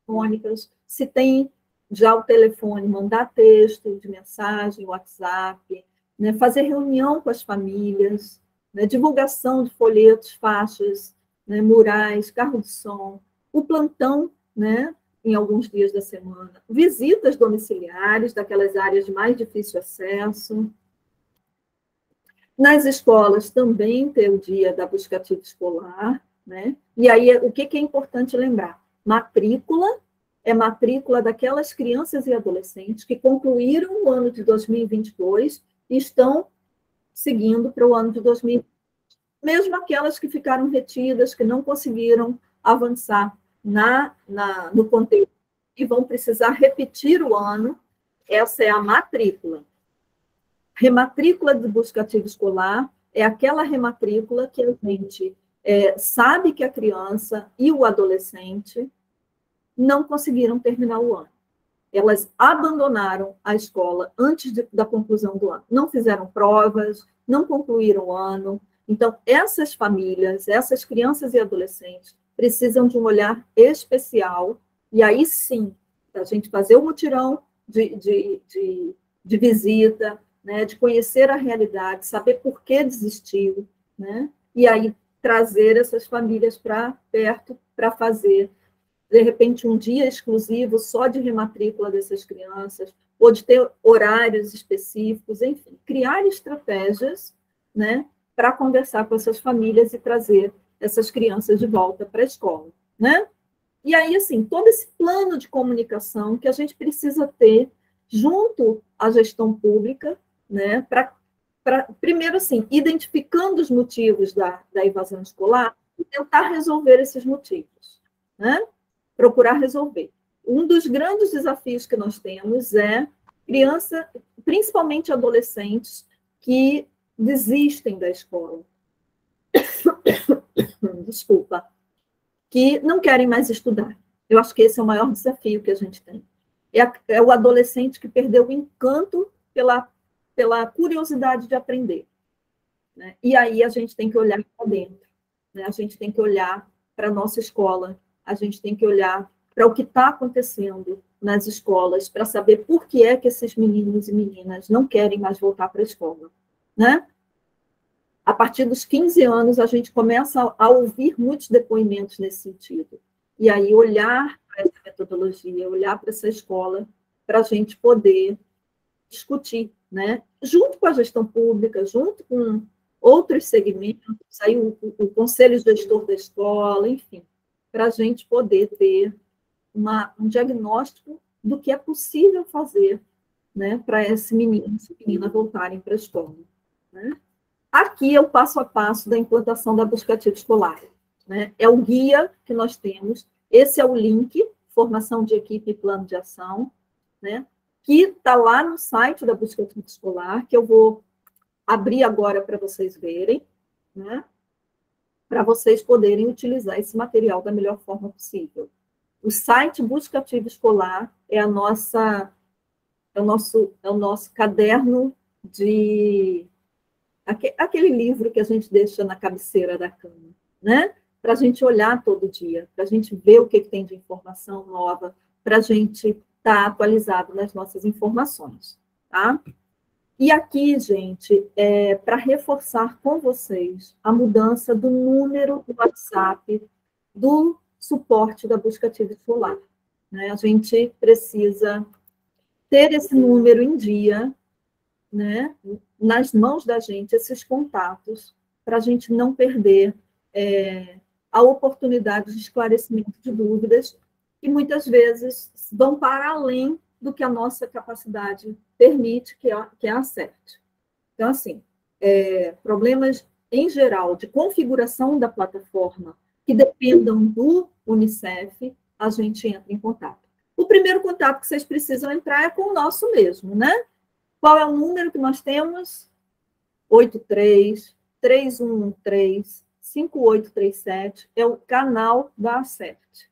telefônicas, se tem já o telefone, mandar texto de mensagem, WhatsApp, né, fazer reunião com as famílias, né, divulgação de folhetos, faixas, né, murais, carro de som, o plantão, né, em alguns dias da semana, visitas domiciliares daquelas áreas de mais difícil acesso. Nas escolas também tem o dia da busca ativa escolar, né? E aí o que é importante lembrar? Matrícula é matrícula daquelas crianças e adolescentes que concluíram o ano de 2022 e estão seguindo para o ano de 2020. Mesmo aquelas que ficaram retidas, que não conseguiram avançar no conteúdo e vão precisar repetir o ano, essa é a matrícula. Rematrícula de busca ativa escolar é aquela rematrícula que a gente sabe que a criança e o adolescente não conseguiram terminar o ano. Elas abandonaram a escola antes da conclusão do ano. Não fizeram provas, não concluíram o ano. Então, essas famílias, essas crianças e adolescentes precisam de um olhar especial. E aí, sim, a gente fazer o mutirão de visita, né, de conhecer a realidade, saber por que desistiu, né, e aí trazer essas famílias para perto para fazer, de repente, um dia exclusivo só de rematrícula dessas crianças, ou de ter horários específicos, enfim, criar estratégias, né, para conversar com essas famílias e trazer essas crianças de volta para a escola, né? E aí, assim, todo esse plano de comunicação que a gente precisa ter junto à gestão pública, né, primeiro, assim, identificando os motivos da evasão escolar e tentar resolver esses motivos, né? Procurar resolver. Um dos grandes desafios que nós temos é criança, principalmente adolescentes, que desistem da escola. Desculpa. Que não querem mais estudar. Eu acho que esse é o maior desafio que a gente tem. É o adolescente que perdeu o encanto pela curiosidade de aprender, né? E aí a gente tem que olhar para dentro, né? A gente tem que olhar para a nossa escola, a gente tem que olhar para o que está acontecendo nas escolas, para saber por que é que esses meninos e meninas não querem mais voltar para a escola, né? A partir dos 15 anos, a gente começa a ouvir muitos depoimentos nesse sentido. E aí olhar para essa metodologia, olhar para essa escola, para a gente poder discutir, né? Junto com a gestão pública, junto com outros segmentos, aí o conselho gestor da escola, enfim, para a gente poder ter um diagnóstico do que é possível fazer, né, para esse menino e essa menina voltarem para a escola, né? Aqui é o passo a passo da implantação da busca ativa escolar, né? É o guia que nós temos, esse é o link, formação de equipe e plano de ação, né? Que está lá no site da busca ativa escolar, que eu vou abrir agora para vocês verem, né? Para vocês poderem utilizar esse material da melhor forma possível. O site Busca Ativa Escolar é o nosso caderno de aquele livro que a gente deixa na cabeceira da cama, né? Para a gente olhar todo dia, para a gente ver o que tem de informação nova, para a gente estar atualizado nas nossas informações, tá? E aqui, gente, para reforçar com vocês a mudança do número do WhatsApp do suporte da busca ativa escolar, né? A gente precisa ter esse número em dia, né, nas mãos da gente, esses contatos, para a gente não perder a oportunidade de esclarecimento de dúvidas, que muitas vezes vão para além do que a nossa capacidade permite, que é a CERT. Então, assim, problemas em geral de configuração da plataforma que dependam do Unicef, a gente entra em contato. O primeiro contato que vocês precisam entrar é com o nosso mesmo, né? Qual é o número que nós temos? 83-3113-5837 é o canal da ACERT,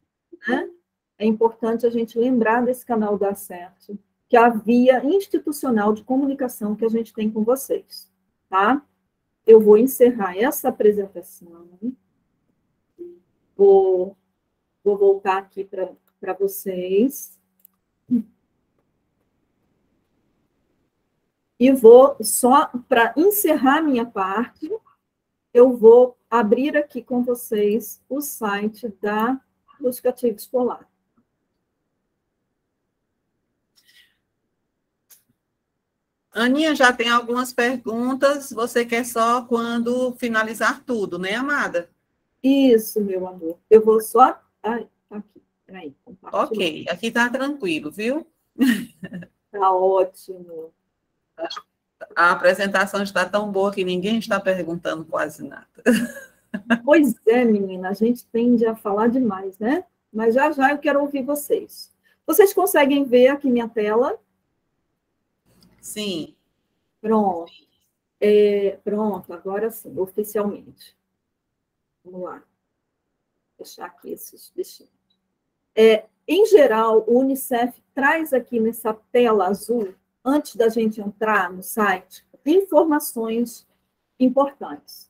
né? É importante a gente lembrar desse canal da ACERT, que é a via institucional de comunicação que a gente tem com vocês, tá? Eu vou encerrar essa apresentação. Vou voltar aqui para vocês. E vou, só para encerrar minha parte, eu vou abrir aqui com vocês o site da Busca Ativa Escolar. Aninha, já tem algumas perguntas, você quer só quando finalizar tudo, né, amada? Isso, meu amor. Eu vou só... Ai, tá aqui. Peraí, compartilhar. Ok, aqui tá tranquilo, viu? Tá ótimo. A apresentação está tão boa que ninguém está perguntando quase nada. Pois é, menina, a gente tende a falar demais, né? Mas já já eu quero ouvir vocês. Vocês conseguem ver aqui minha tela? Sim. Pronto. Pronto, agora sim, oficialmente. Vamos lá. Vou deixar aqui esses bichinhos. Em geral, o Unicef traz aqui nessa tela azul, antes da gente entrar no site, informações importantes.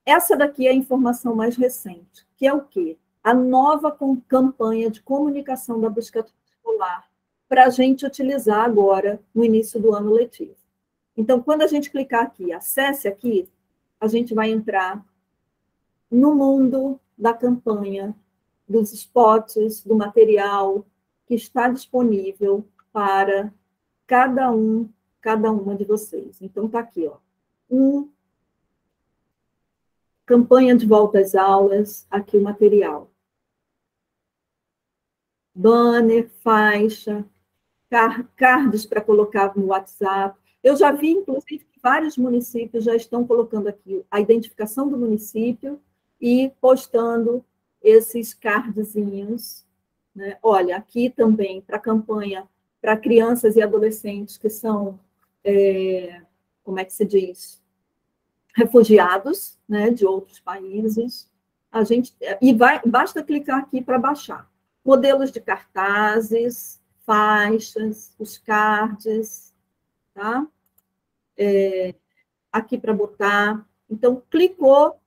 Essa daqui é a informação mais recente, que é o quê? A nova campanha de comunicação da busca escolar para a gente utilizar agora no início do ano letivo. Então, quando a gente clicar aqui, acesse aqui, a gente vai entrar no mundo da campanha, dos spots, do material que está disponível para cada uma de vocês. Então, está aqui, ó. Campanha de volta às aulas, aqui o material. Banner, faixa, cards para colocar no WhatsApp. Eu já vi, inclusive, que vários municípios já estão colocando aqui a identificação do município e postando esses cardzinhos. Né? Olha, aqui também, para a campanha para crianças e adolescentes que são, como é que se diz? Refugiados, né, de outros países. Basta clicar aqui para baixar. Modelos de cartazes, faixas, os cards, tá? Aqui para botar. Então, clicou,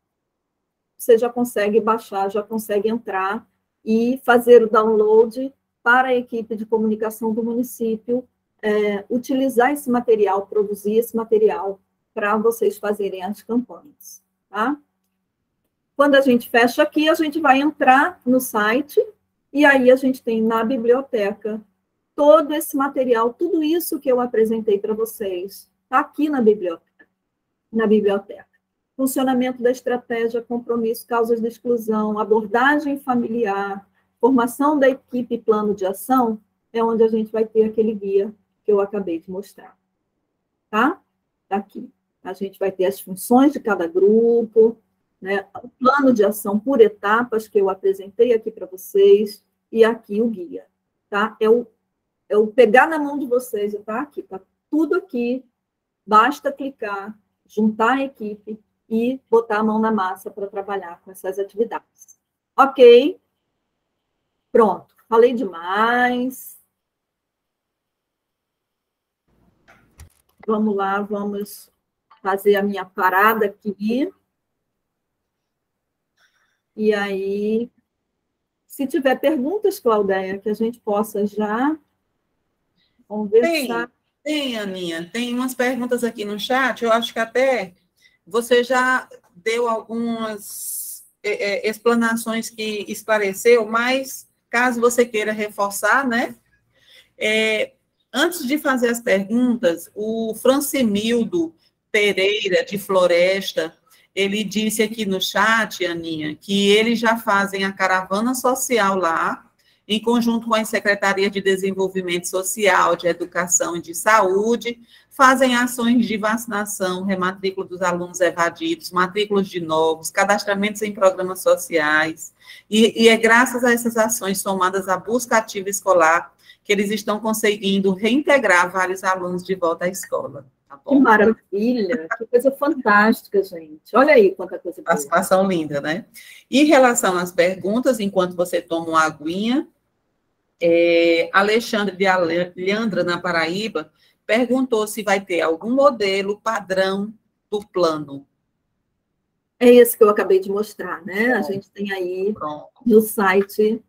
você já consegue baixar, já consegue entrar e fazer o download para a equipe de comunicação do município utilizar esse material, produzir esse material para vocês fazerem as campanhas, tá? Quando a gente fecha aqui, a gente vai entrar no site e aí a gente tem na biblioteca todo esse material, tudo isso que eu apresentei para vocês, está aqui na biblioteca. Funcionamento da estratégia, compromisso, causas de exclusão, abordagem familiar, formação da equipe e plano de ação, é onde a gente vai ter aquele guia que eu acabei de mostrar. Tá? Tá aqui. A gente vai ter as funções de cada grupo, né? O plano de ação por etapas que eu apresentei aqui para vocês, e aqui o guia. Tá? É o pegar na mão de vocês, tá aqui, tá tudo aqui, basta clicar, juntar a equipe e botar a mão na massa para trabalhar com essas atividades. Ok? Pronto, falei demais. Vamos lá, vamos fazer a minha parada aqui. E aí, se tiver perguntas, Claudéia, que a gente possa já conversar. Tem, Aninha, tem umas perguntas aqui no chat, eu acho que até você já deu algumas explanações que esclareceu, mas caso você queira reforçar, né? Antes de fazer as perguntas, o Francimildo Pereira, de Floresta, ele disse aqui no chat, Aninha, que eles já fazem a caravana social lá, em conjunto com as secretarias de desenvolvimento social, de educação e de saúde, fazem ações de vacinação, rematrícula dos alunos evadidos, matrículas de novos, cadastramentos em programas sociais, e é graças a essas ações somadas à busca ativa escolar que eles estão conseguindo reintegrar vários alunos de volta à escola. Tá bom? Que maravilha, que coisa fantástica, gente. Olha aí quanta coisa boa. Participação linda, né? Em relação às perguntas, enquanto você toma uma aguinha, Alexandre de Leandra, na Paraíba, perguntou se vai ter algum modelo padrão do plano. É esse que eu acabei de mostrar, né? A gente tem aí no site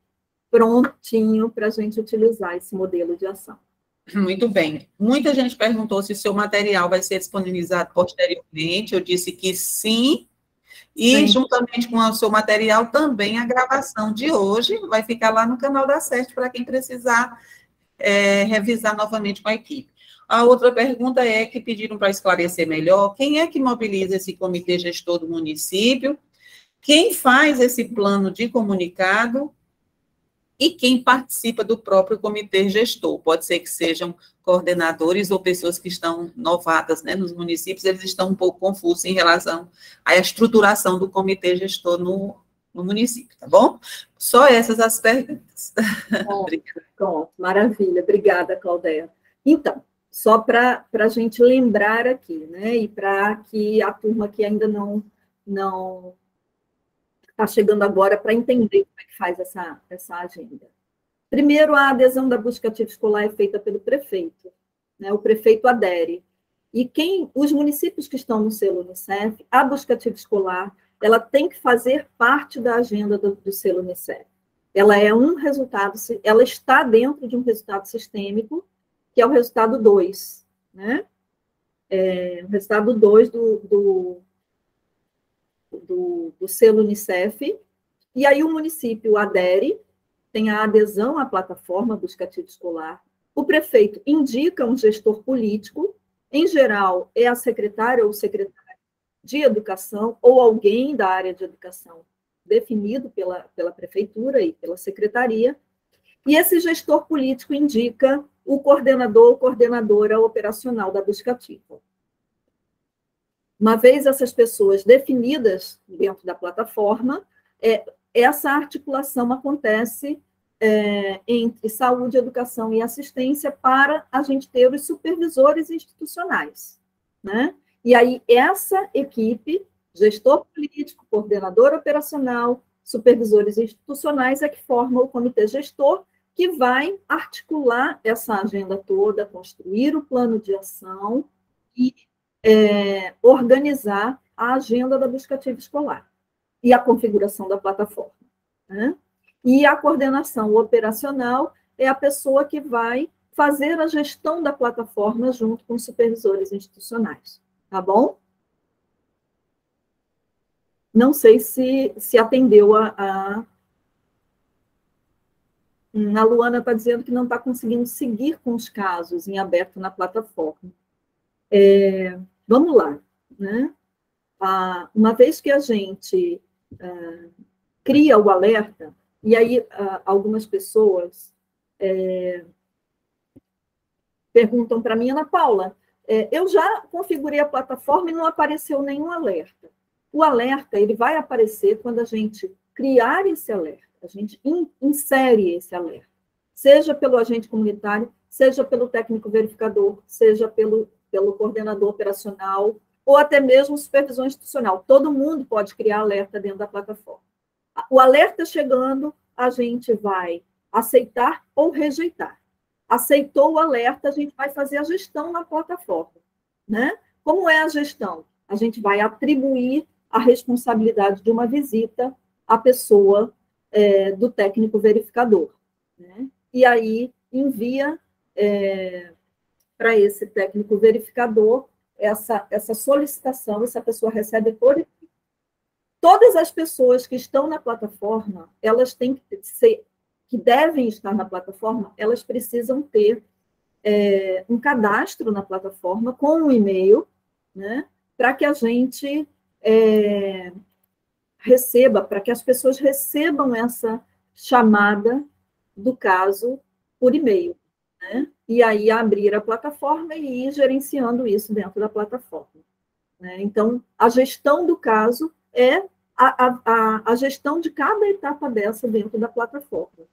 prontinho para a gente utilizar esse modelo de ação. Muito bem. Muita gente perguntou se o seu material vai ser disponibilizado posteriormente. Eu disse que sim. E, juntamente com o seu material, também a gravação de hoje vai ficar lá no canal da SERT para quem precisar revisar novamente com a equipe. A outra pergunta que pediram para esclarecer melhor: quem é que mobiliza esse comitê gestor do município? Quem faz esse plano de comunicado? e quem participa do próprio comitê gestor. Pode ser que sejam coordenadores ou pessoas que estão novatas, né, nos municípios, eles estão um pouco confusos em relação à estruturação do comitê gestor no município, tá bom? Só essas as perguntas. Pronto, maravilha. Obrigada, Claudéia. Então, só para a gente lembrar aqui, né, e para que a turma que ainda não está chegando agora para entender como é que faz essa agenda. Primeiro, a adesão da busca ativa escolar é feita pelo prefeito, né? O prefeito adere. E os municípios que estão no selo Unicef, a busca ativa escolar, ela tem que fazer parte da agenda do selo Unicef. Ela é um resultado, ela está dentro de um resultado sistêmico, que é o resultado 2, né? O resultado 2 do selo Unicef, e aí o município adere, tem a adesão à plataforma Busca Ativa Escolar, o prefeito indica um gestor político, em geral é a secretária ou secretário de educação, ou alguém da área de educação, definido pela prefeitura e pela secretaria, e esse gestor político indica o coordenador ou coordenadora operacional da busca ativa. Uma vez essas pessoas definidas dentro da plataforma, essa articulação acontece entre saúde, educação e assistência para a gente ter os supervisores institucionais, né? E aí essa equipe, gestor político, coordenador operacional, supervisores institucionais, é que forma o comitê gestor, que vai articular essa agenda toda, construir o plano de ação e organizar a agenda da busca ativa escolar e a configuração da plataforma, né? E a coordenação operacional é a pessoa que vai fazer a gestão da plataforma junto com os supervisores institucionais, tá bom? Não sei se atendeu a Luana está dizendo que não está conseguindo seguir com os casos em aberto na plataforma. Vamos lá, né? Uma vez que a gente cria o alerta, e aí algumas pessoas perguntam para mim, Ana Paula, eu já configurei a plataforma e não apareceu nenhum alerta. O alerta ele vai aparecer quando a gente criar esse alerta, a gente insere esse alerta, seja pelo agente comunitário, seja pelo técnico verificador, seja pelo coordenador operacional, ou até mesmo supervisão institucional. Todo mundo pode criar alerta dentro da plataforma. O alerta chegando, a gente vai aceitar ou rejeitar. Aceitou o alerta, a gente vai fazer a gestão na plataforma, né? Como é a gestão? A gente vai atribuir a responsabilidade de uma visita à pessoa do técnico verificador, né? E aí envia para esse técnico verificador essa solicitação, essa pessoa recebe por e-mail. Todas as pessoas que estão na plataforma, elas têm que devem estar na plataforma, elas precisam ter um cadastro na plataforma com um e-mail, né, para que a gente para que as pessoas recebam essa chamada do caso por e-mail, né? E aí abrir a plataforma e ir gerenciando isso dentro da plataforma, né? Então, a gestão do caso é a gestão de cada etapa dessa dentro da plataforma.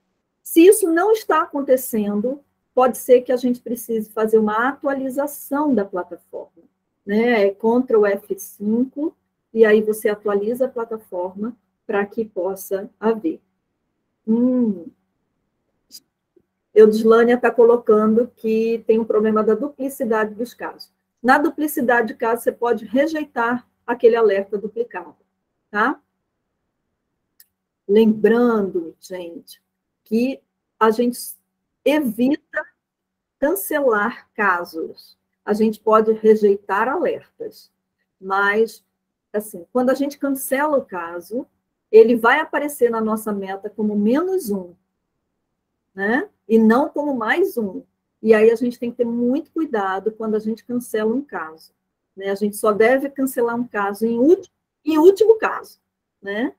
Se isso não está acontecendo, pode ser que a gente precise fazer uma atualização da plataforma, né? Ctrl F5, e aí você atualiza a plataforma para que possa haver. Eudislânia está colocando que tem um problema da duplicidade dos casos. Na duplicidade de casos, você pode rejeitar aquele alerta duplicado, tá? Lembrando, gente, que a gente evita cancelar casos. A gente pode rejeitar alertas, mas, assim, quando a gente cancela o caso, ele vai aparecer na nossa meta como -1, né? E não como +1. E aí a gente tem que ter muito cuidado quando a gente cancela um caso, né? A gente só deve cancelar um caso em último caso, né?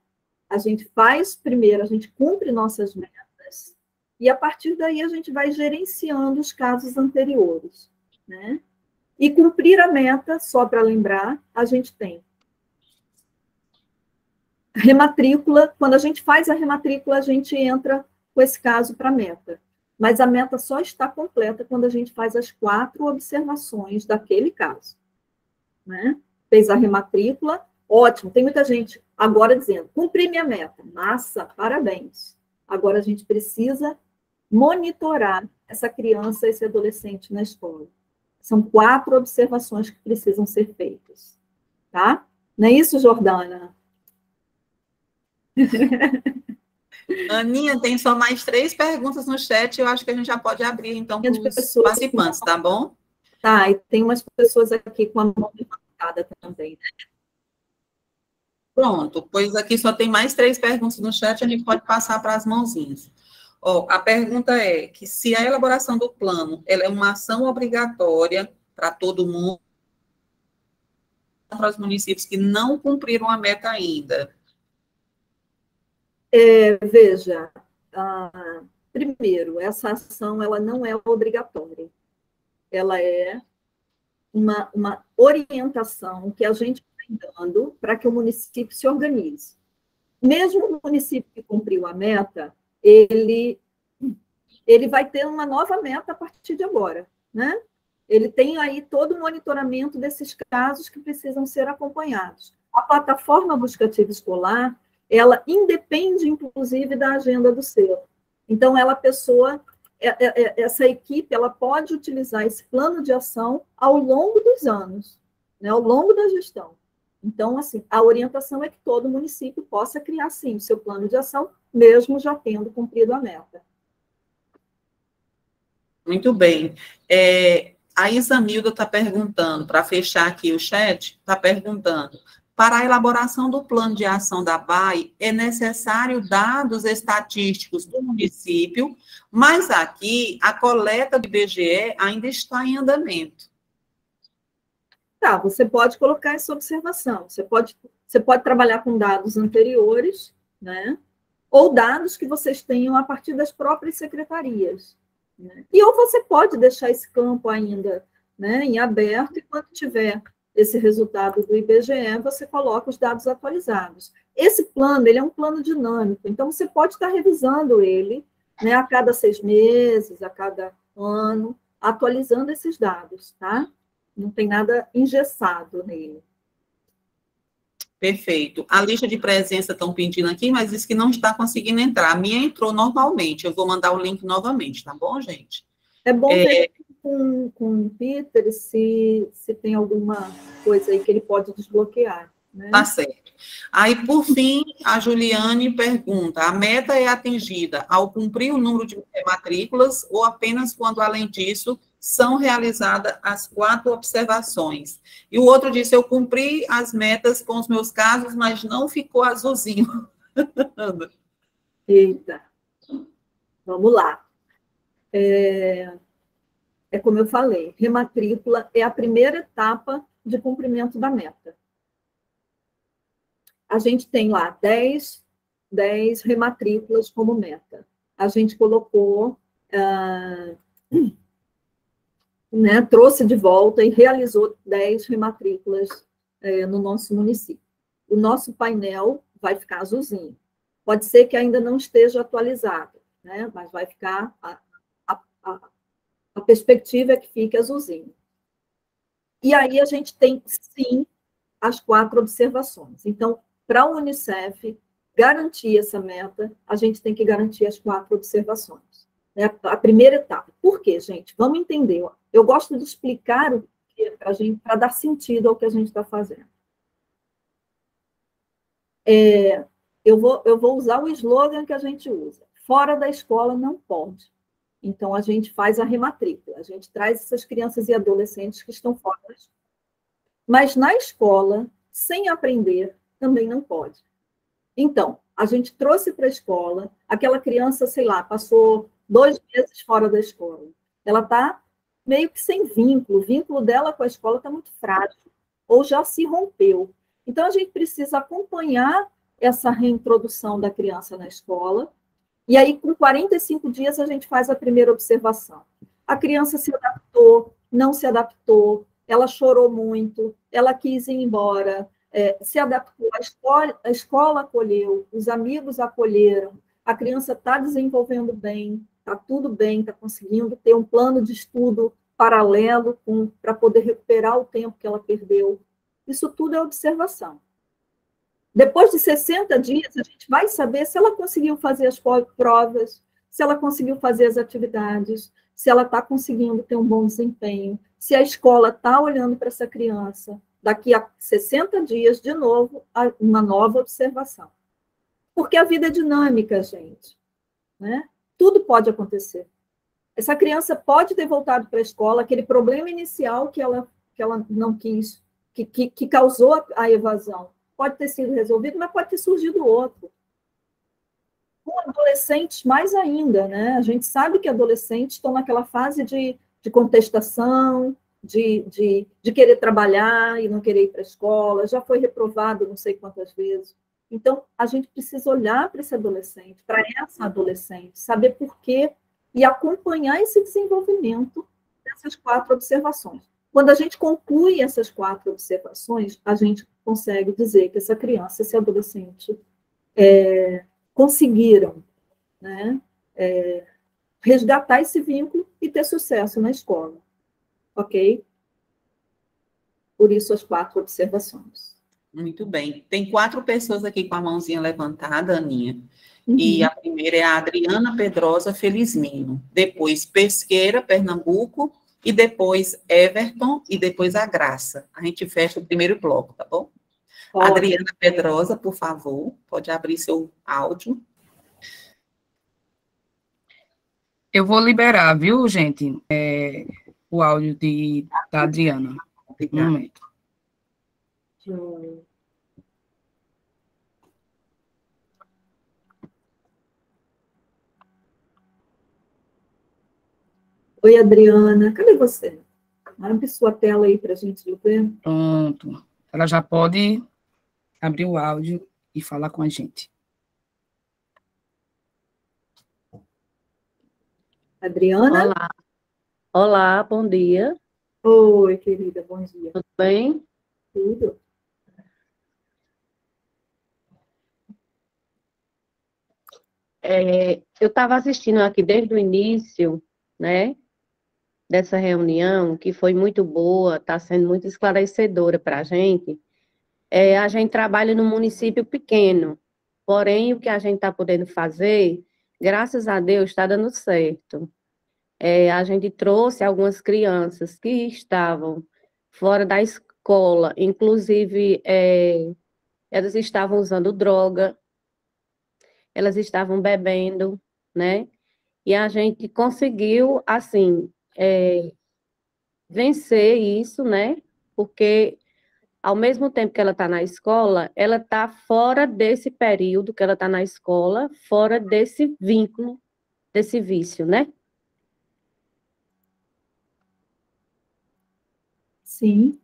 A gente faz primeiro, a gente cumpre nossas metas, E a partir daí a gente vai gerenciando os casos anteriores, né? E cumprir a meta, só para lembrar, a gente tem rematrícula. Quando a gente faz a rematrícula, a gente entra com esse caso para a meta. Mas a meta só está completa quando a gente faz as 4 observações daquele caso, né? Fez a rematrícula, ótimo. Tem muita gente agora dizendo, cumpri minha meta. Massa, parabéns. Agora a gente precisa monitorar essa criança, esse adolescente na escola. São 4 observações que precisam ser feitas, tá? Não é isso, Jordana? Aninha, tem só mais 3 perguntas no chat, eu acho que a gente já pode abrir, então, para os participantes, tá bom? Tá, e tem umas pessoas aqui com a mão levantada também, né? Pronto, pois aqui só tem mais 3 perguntas no chat, a gente pode passar para as mãozinhas. Ó, a pergunta é que se a elaboração do plano ela é uma ação obrigatória para todo mundo, para os municípios que não cumpriram a meta ainda. Veja, primeiro, essa ação ela não é obrigatória. Ela é uma orientação que a gente está dando para que o município se organize. Mesmo o município que cumpriu a meta, ele vai ter uma nova meta a partir de agora, né? Ele tem aí todo o monitoramento desses casos que precisam ser acompanhados. A plataforma buscativa escolar, ela independe, inclusive, da agenda do SEL. Então, essa equipe, ela pode utilizar esse plano de ação ao longo dos anos, né, ao longo da gestão. Então, assim, a orientação é que todo município possa criar, sim, o seu plano de ação, mesmo já tendo cumprido a meta. Muito bem. A Isamilda está perguntando, para fechar aqui o chat, está perguntando, para a elaboração do plano de ação da BAE, é necessário dados estatísticos do município, mas aqui a coleta do IBGE ainda está em andamento. Tá, você pode colocar essa observação, você pode trabalhar com dados anteriores, né? Ou dados que vocês tenham a partir das próprias secretarias. Né? E ou você pode deixar esse campo ainda, né, em aberto, e quando tiver esse resultado do IBGE, você coloca os dados atualizados. Esse plano, ele é um plano dinâmico, então você pode estar revisando ele, né, a cada 6 meses, a cada ano, atualizando esses dados, tá? Não tem nada engessado nele. Perfeito. A lista de presença estão pedindo aqui, mas diz que não está conseguindo entrar. A minha entrou normalmente. Eu vou mandar o link novamente, tá bom, gente? É bom ver com o Peter se tem alguma coisa aí que ele pode desbloquear. Né? Tá certo. Aí, por fim, a Juliane pergunta, a meta é atingida ao cumprir o número de matrículas ou apenas quando, além disso, são realizadas as 4 observações? E o outro disse, eu cumpri as metas com os meus casos, mas não ficou azulzinho. Eita. Vamos lá. É como eu falei, rematrícula é a primeira etapa de cumprimento da meta. A gente tem lá 10 rematrículas como meta. A gente colocou, né, trouxe de volta e realizou 10 rematrículas no nosso município. O nosso painel vai ficar azulzinho. Pode ser que ainda não esteja atualizado, né, mas vai ficar... A perspectiva é que fique azulzinho. E aí a gente tem, sim, as 4 observações. Então, para a Unicef garantir essa meta, a gente tem que garantir as 4 observações. É a primeira etapa. Por quê, gente? Vamos entender. Eu gosto de explicar o que para dar sentido ao que a gente está fazendo. Eu vou usar o slogan que a gente usa. Fora da escola não pode. Então, a gente faz a rematrícula, a gente traz essas crianças e adolescentes que estão fora da escola. Mas na escola, sem aprender, também não pode. Então, a gente trouxe para a escola, aquela criança, sei lá, passou 2 meses fora da escola. Ela está meio que sem vínculo, o vínculo dela com a escola está muito frágil, ou já se rompeu. Então, a gente precisa acompanhar essa reintrodução da criança na escola, E aí, com 45 dias, a gente faz a primeira observação. A criança se adaptou, não se adaptou, ela chorou muito, ela quis ir embora, se adaptou, a escola acolheu, os amigos acolheram, a criança está desenvolvendo bem, está tudo bem, está conseguindo ter um plano de estudo paralelo para poder recuperar o tempo que ela perdeu. Isso tudo é observação. Depois de 60 dias, a gente vai saber se ela conseguiu fazer as provas, se ela conseguiu fazer as atividades, se ela está conseguindo ter um bom desempenho, se a escola está olhando para essa criança. Daqui a 60 dias, de novo, uma nova observação. Porque a vida é dinâmica, gente. Né? Tudo pode acontecer. Essa criança pode ter voltado para a escola, aquele problema inicial que ela não quis, que causou a evasão, pode ter sido resolvido, mas pode ter surgido outro. Com adolescentes, mais ainda, né? A gente sabe que adolescentes estão naquela fase de contestação, de querer trabalhar e não querer ir para a escola, já foi reprovado não sei quantas vezes. Então, a gente precisa olhar para esse adolescente, para essa adolescente, saber por quê e acompanhar esse desenvolvimento dessas 4 observações. Quando a gente conclui essas 4 observações, a gente consegue dizer que essa criança, esse adolescente, conseguiram, né, resgatar esse vínculo e ter sucesso na escola. Ok? Por isso, as 4 observações. Muito bem. Tem 4 pessoas aqui com a mãozinha levantada, Aninha. Uhum. E a primeira é a Adriana Pedrosa Felizmino. Depois, Pesqueira, Pernambuco. E depois, Everton. E depois, a Graça. A gente fecha o primeiro bloco, tá bom? Pode. Adriana Pedrosa, por favor, pode abrir seu áudio. Eu vou liberar, viu, gente, o áudio da Adriana. Um momento. Oi, Adriana. Cadê você? Abre sua tela aí para a gente ver. Pronto. Ela já pode abrir o áudio e falar com a gente. Adriana? Olá. Olá, bom dia. Oi, querida, bom dia. Tudo bem? Tudo. Eu estava assistindo aqui desde o início, né, dessa reunião, que foi muito boa, está sendo muito esclarecedora para a gente. A gente trabalha num município pequeno, porém, o que a gente está podendo fazer, graças a Deus, está dando certo. A gente trouxe algumas crianças que estavam fora da escola, inclusive, elas estavam usando droga, elas estavam bebendo, né? E a gente conseguiu, assim, vencer isso, né? Porque, ao mesmo tempo que ela está na escola, ela está fora desse período que ela está na escola, fora desse vínculo, desse vício, né? Sim.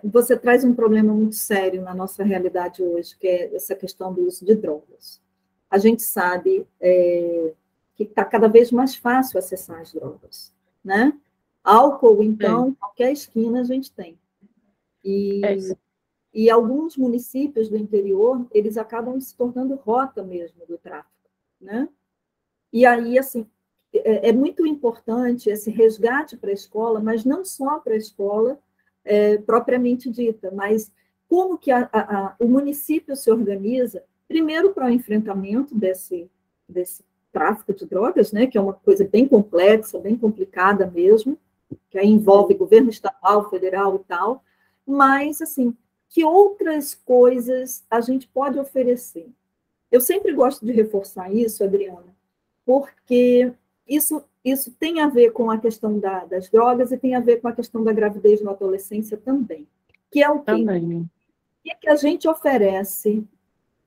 Você traz um problema muito sério na nossa realidade hoje, que é essa questão do uso de drogas. A gente sabe que está cada vez mais fácil acessar as drogas, né? Álcool, então, qualquer esquina a gente tem. E alguns municípios do interior, eles acabam se tornando rota mesmo do tráfico, né? E aí, assim, é muito importante esse resgate para a escola, mas não só para a escola propriamente dita, mas como que o município se organiza, primeiro para o enfrentamento desse tráfico de drogas, né, que é uma coisa bem complexa, bem complicada mesmo, que aí envolve governo estadual, federal e tal, mas, assim, que outras coisas a gente pode oferecer? Eu sempre gosto de reforçar isso, Adriana, porque isso tem a ver com a questão das drogas e tem a ver com a questão da gravidez na adolescência também, que é o quê? Também. O que a gente oferece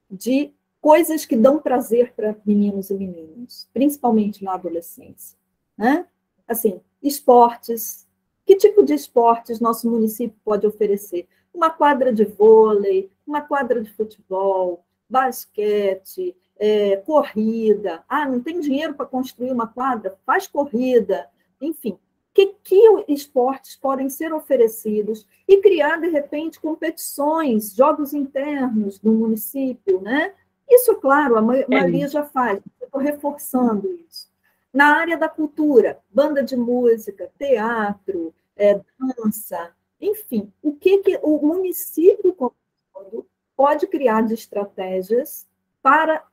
de coisas que dão prazer para meninos e meninas, principalmente na adolescência, né? Assim, esportes. Que tipo de esportes nosso município pode oferecer? Uma quadra de vôlei, uma quadra de futebol, basquete, corrida. Ah, não tem dinheiro para construir uma quadra? Faz corrida. Enfim, que esportes podem ser oferecidos e criar, de repente, competições, jogos internos no município, né? Isso, claro, a maioria já faz, estou reforçando isso. Na área da cultura, banda de música, teatro, dança, enfim, o que o município pode criar de estratégias para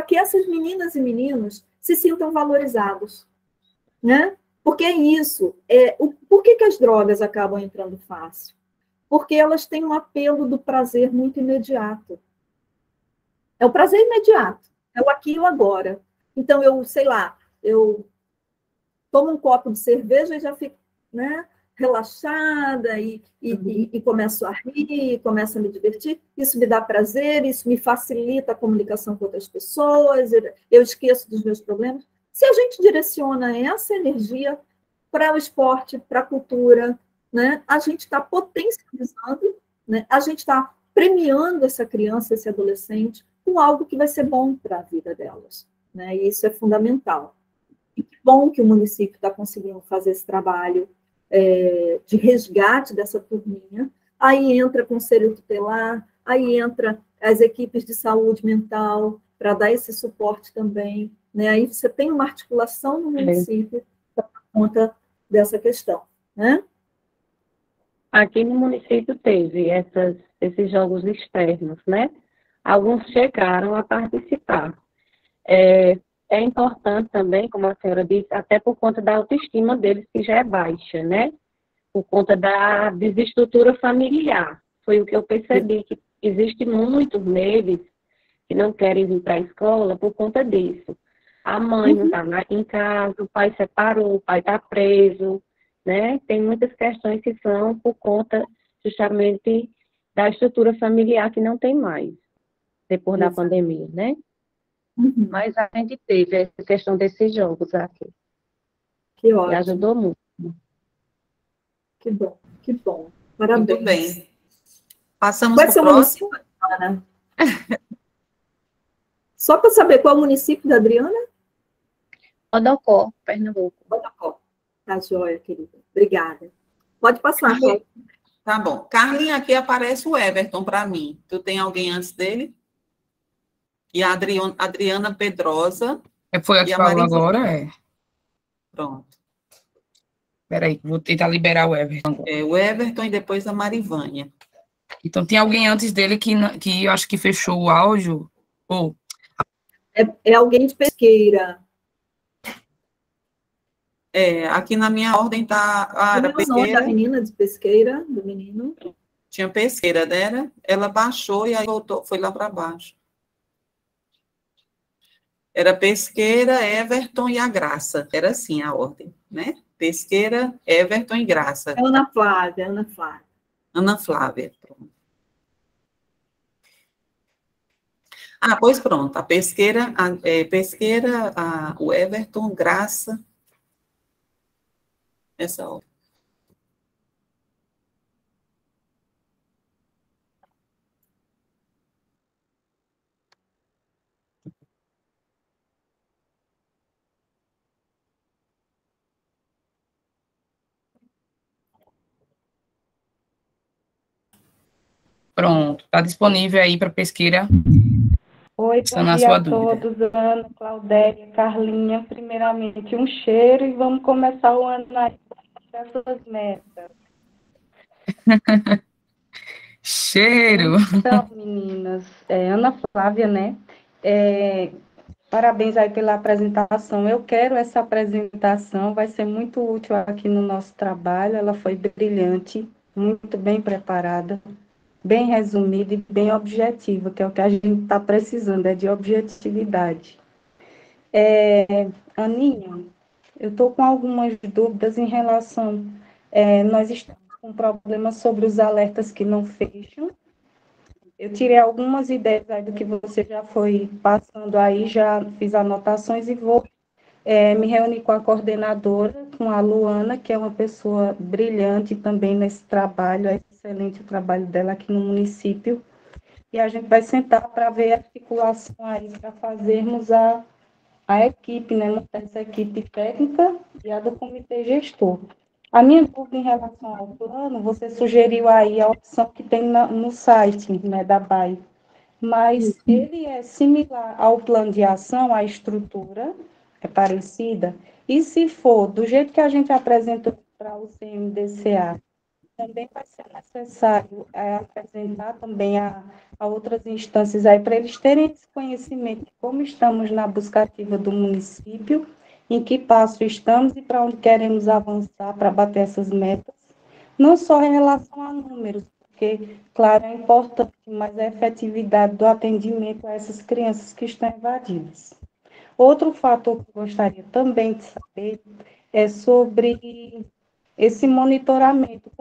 que essas meninas e meninos se sintam valorizados, né? Porque é isso. Por que as drogas acabam entrando fácil? Porque elas têm um apelo do prazer muito imediato. É o prazer imediato. É o aqui e o agora. Então, eu tomo um copo de cerveja e já fico, né, relaxada e começo a rir, começo a me divertir. Isso me dá prazer, isso me facilita a comunicação com outras pessoas, eu esqueço dos meus problemas. Se a gente direciona essa energia para o esporte, para a cultura, né, a gente está potencializando, né, a gente está premiando essa criança, esse adolescente, com algo que vai ser bom para a vida delas. Né, e isso é fundamental. E que bom que o município está conseguindo fazer esse trabalho de resgate dessa turminha. Aí entra o conselho tutelar, aí entra as equipes de saúde mental, para dar esse suporte também. Né? Aí você tem uma articulação no município para dar conta dessa questão. Né? Aqui no município teve esses jogos externos, né? Alguns chegaram a participar. É importante também, como a senhora disse, até por conta da autoestima deles, que já é baixa, né? Por conta da desestrutura familiar. Foi o que eu percebi, que existe muitos neles que não querem vir para a escola por conta disso. A mãe não está em casa, o pai separou, o pai está preso, né? Tem muitas questões que são por conta justamente da estrutura familiar que não tem mais, depois da pandemia, né? Mas a gente teve essa questão desses jogos aqui. Que ótimo. E ajudou muito. Que bom, que bom. Parabéns. Muito bem. Passamos para o próximo. Ana? Só para saber qual é o município da Adriana? Odocó, Pernambuco. Odocó. Tá joia, querida. Obrigada. Pode passar. Tá bom. Carlinha, aqui aparece o Everton para mim. Tu tem alguém antes dele? E a Adriana Pedrosa. Foi a que falou agora, Pronto. Espera aí, vou tentar liberar o Everton. O Everton e depois a Marivânia. Então, tem alguém antes dele que eu acho que fechou o áudio? É alguém de Pesqueira. Aqui na minha ordem está a Pesqueira. Da menina de Pesqueira, do menino. Tinha Pesqueira, né? Ela baixou e aí voltou, foi lá para baixo. Era Pesqueira, Everton e a Graça. Era assim a ordem, né? Pesqueira, Everton e Graça. Ana Flávia. Ana Flávia, pronto. Pois pronto. A Pesqueira, o Everton, Graça. Essa ordem. Pronto, está disponível aí para Pesqueira. Oi, bom dia a todos, Ana, Claudélia, Carlinha. Primeiramente, um cheiro e vamos começar o ano aí com as suas metas. Cheiro! Então, meninas, Ana Flávia, né? Parabéns aí pela apresentação. Eu quero essa apresentação, vai ser muito útil aqui no nosso trabalho. Ela foi brilhante, muito bem preparada, bem resumida e bem objetiva, que é o que a gente está precisando, de objetividade. Aninha, eu estou com algumas dúvidas em relação... nós estamos com problemas sobre os alertas que não fecham. Eu tirei algumas ideias aí do que você já foi passando aí, já fiz anotações e vou me reunir com a coordenadora, com a Luana, que é uma pessoa brilhante também nesse trabalho, é excelente o trabalho dela aqui no município. e a gente vai sentar para ver a articulação aí, para fazermos a equipe, né, essa equipe técnica e a do comitê gestor. A minha dúvida em relação ao plano, você sugeriu aí a opção que tem no site, né, da BAE, mas ele é similar ao plano de ação, a estrutura é parecida, e se for do jeito que a gente apresentou para o CMDCA, também vai ser necessário apresentar também a outras instâncias aí, para eles terem esse conhecimento de como estamos na busca ativa do município, em que passo estamos e para onde queremos avançar para bater essas metas, não só em relação a números, porque, claro, é importante, mas a efetividade do atendimento a essas crianças que estão evadidas. Outro fator que eu gostaria também de saber é sobre esse monitoramento.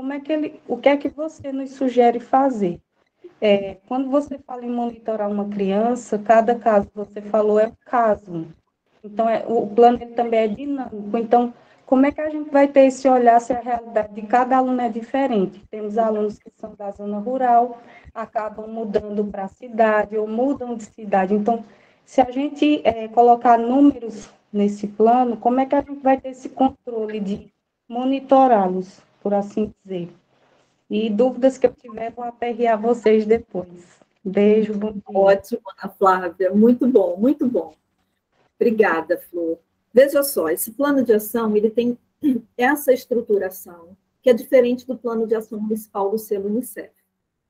O que é que você nos sugere fazer? Quando você fala em monitorar uma criança, cada caso que você falou é um caso. Então, o plano ele também é dinâmico. Então, como é que a gente vai ter esse olhar se a realidade de cada aluno é diferente? Temos alunos que são da zona rural, acabam mudando para a cidade ou mudam de cidade. Então, se a gente colocar números nesse plano, como é que a gente vai ter esse controle de monitorá-los, por assim dizer? E dúvidas que eu tiver, vou aperrear vocês depois. Beijo, bom dia. Ótimo, Ana Flávia, muito bom, muito bom. Obrigada, Flor. Veja só, esse plano de ação, ele tem essa estruturação, que é diferente do plano de ação municipal do selo Unicef,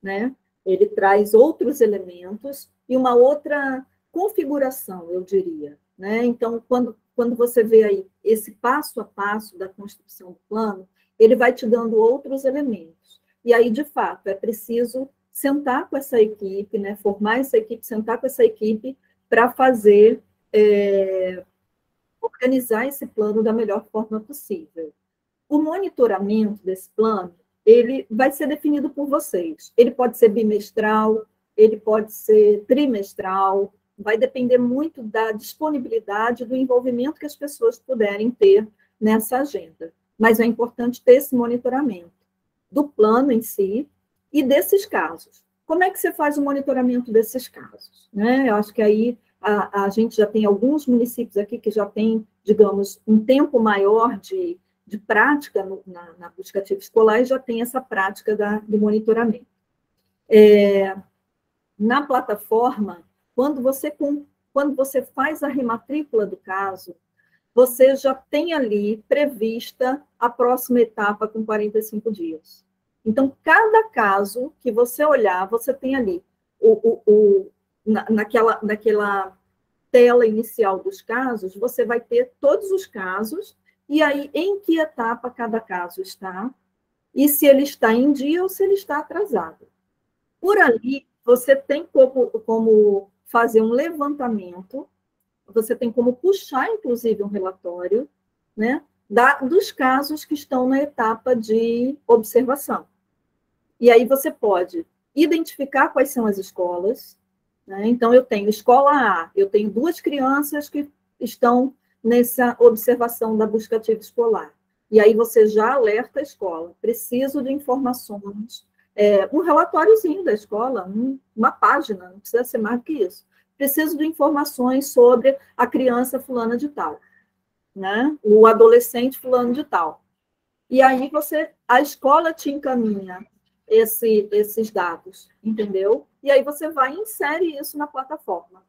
né? Ele traz outros elementos e uma outra configuração, eu diria, né? Então, quando você vê aí esse passo a passo da construção do plano, ele vai te dando outros elementos. E aí, de fato, é preciso sentar com essa equipe, né? Formar essa equipe, sentar com essa equipe para fazer organizar esse plano da melhor forma possível. O monitoramento desse plano, ele vai ser definido por vocês. Ele pode ser bimestral, ele pode ser trimestral, vai depender muito da disponibilidade, do envolvimento que as pessoas puderem ter nessa agenda. Mas é importante ter esse monitoramento do plano em si e desses casos. Como é que você faz o monitoramento desses casos? Né? Eu acho que aí a gente já tem alguns municípios aqui que já tem, digamos, um tempo maior de prática na busca ativa escolar e já tem essa prática do monitoramento. Na plataforma, quando você faz a rematrícula do caso, você já tem ali prevista a próxima etapa com 45 dias. Então, cada caso que você olhar, você tem ali naquela tela inicial dos casos, você vai ter todos os casos, e aí em que etapa cada caso está, e se ele está em dia ou se ele está atrasado. Por ali, você tem como fazer um levantamento, você tem como puxar, inclusive, um relatório, né, dos casos que estão na etapa de observação. E aí você pode identificar quais são as escolas, né? Então, eu tenho escola A, eu tenho 2 crianças que estão nessa observação da busca ativa escolar. E aí você já alerta a escola, preciso de informações, um relatóriozinho da escola, uma página, não precisa ser mais do que isso. Preciso de informações sobre a criança fulana de tal, né? O adolescente fulano de tal. E aí a escola te encaminha esses dados, entendeu? E aí você vai e insere isso na plataforma.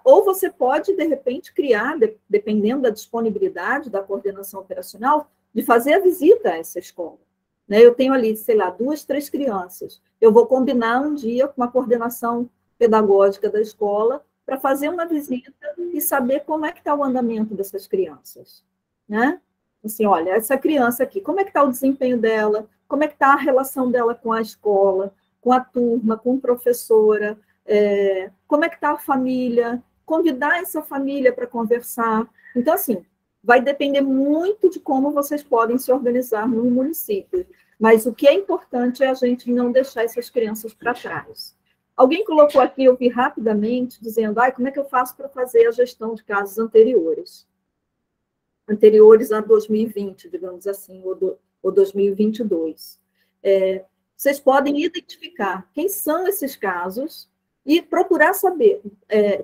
Ou você pode, de repente, criar, dependendo da disponibilidade da coordenação operacional, de fazer a visita a essa escola. Né? Eu tenho ali, sei lá, 2, 3 crianças. Eu vou combinar um dia com a coordenação pedagógica da escola para fazer uma visita e saber como é que está o andamento dessas crianças. Né? Assim, olha, essa criança aqui, como é que está o desempenho dela, como é que está a relação dela com a escola, com a turma, com a professora, como é que está a família, convidar essa família para conversar. Então, assim, vai depender muito de como vocês podem se organizar no município. Mas o que é importante é a gente não deixar essas crianças para trás. Alguém colocou aqui, eu vi rapidamente, dizendo, como é que eu faço para fazer a gestão de casos anteriores a 2020, digamos assim, ou 2022. Vocês podem identificar quem são esses casos e procurar saber.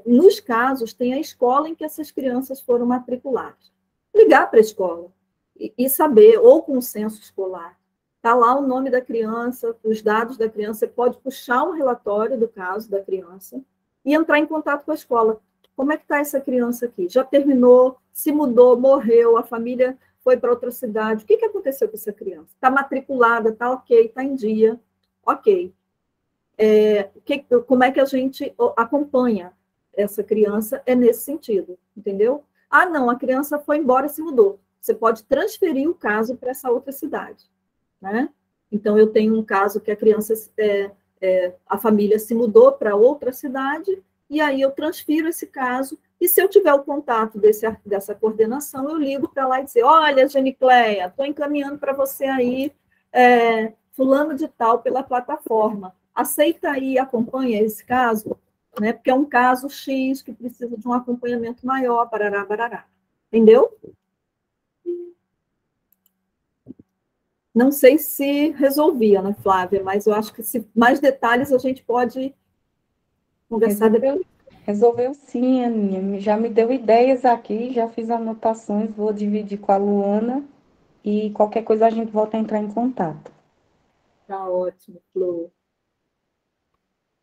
Nos casos, tem a escola em que essas crianças foram matriculadas. Ligar para a escola e saber, ou com o censo escolar. Está lá o nome da criança, os dados da criança, você pode puxar um relatório do caso da criança e entrar em contato com a escola. Como é que está essa criança aqui? Já terminou? Se mudou? Morreu? A família foi para outra cidade? O que aconteceu com essa criança? Está matriculada? Está ok? Está em dia? Ok. Como é que a gente acompanha essa criança? É nesse sentido, entendeu? Ah, não, a criança foi embora e se mudou. Você pode transferir o caso para essa outra cidade, né? Então, eu tenho um caso que a criança, a família se mudou para outra cidade, e aí eu transfiro esse caso, e se eu tiver o contato dessa coordenação, eu ligo para lá e dizer, olha, Genicleia, estou encaminhando para você aí fulano de tal pela plataforma. Aceita aí e acompanha esse caso, né? Porque é um caso X que precisa de um acompanhamento maior, barará, barará. Entendeu? Não sei se resolvia, né, Flávia? Mas eu acho que mais detalhes a gente pode conversar depois. Resolveu sim, Aninha. Já me deu ideias aqui, já fiz anotações, vou dividir com a Luana e qualquer coisa a gente volta a entrar em contato. Tá ótimo, Flor. O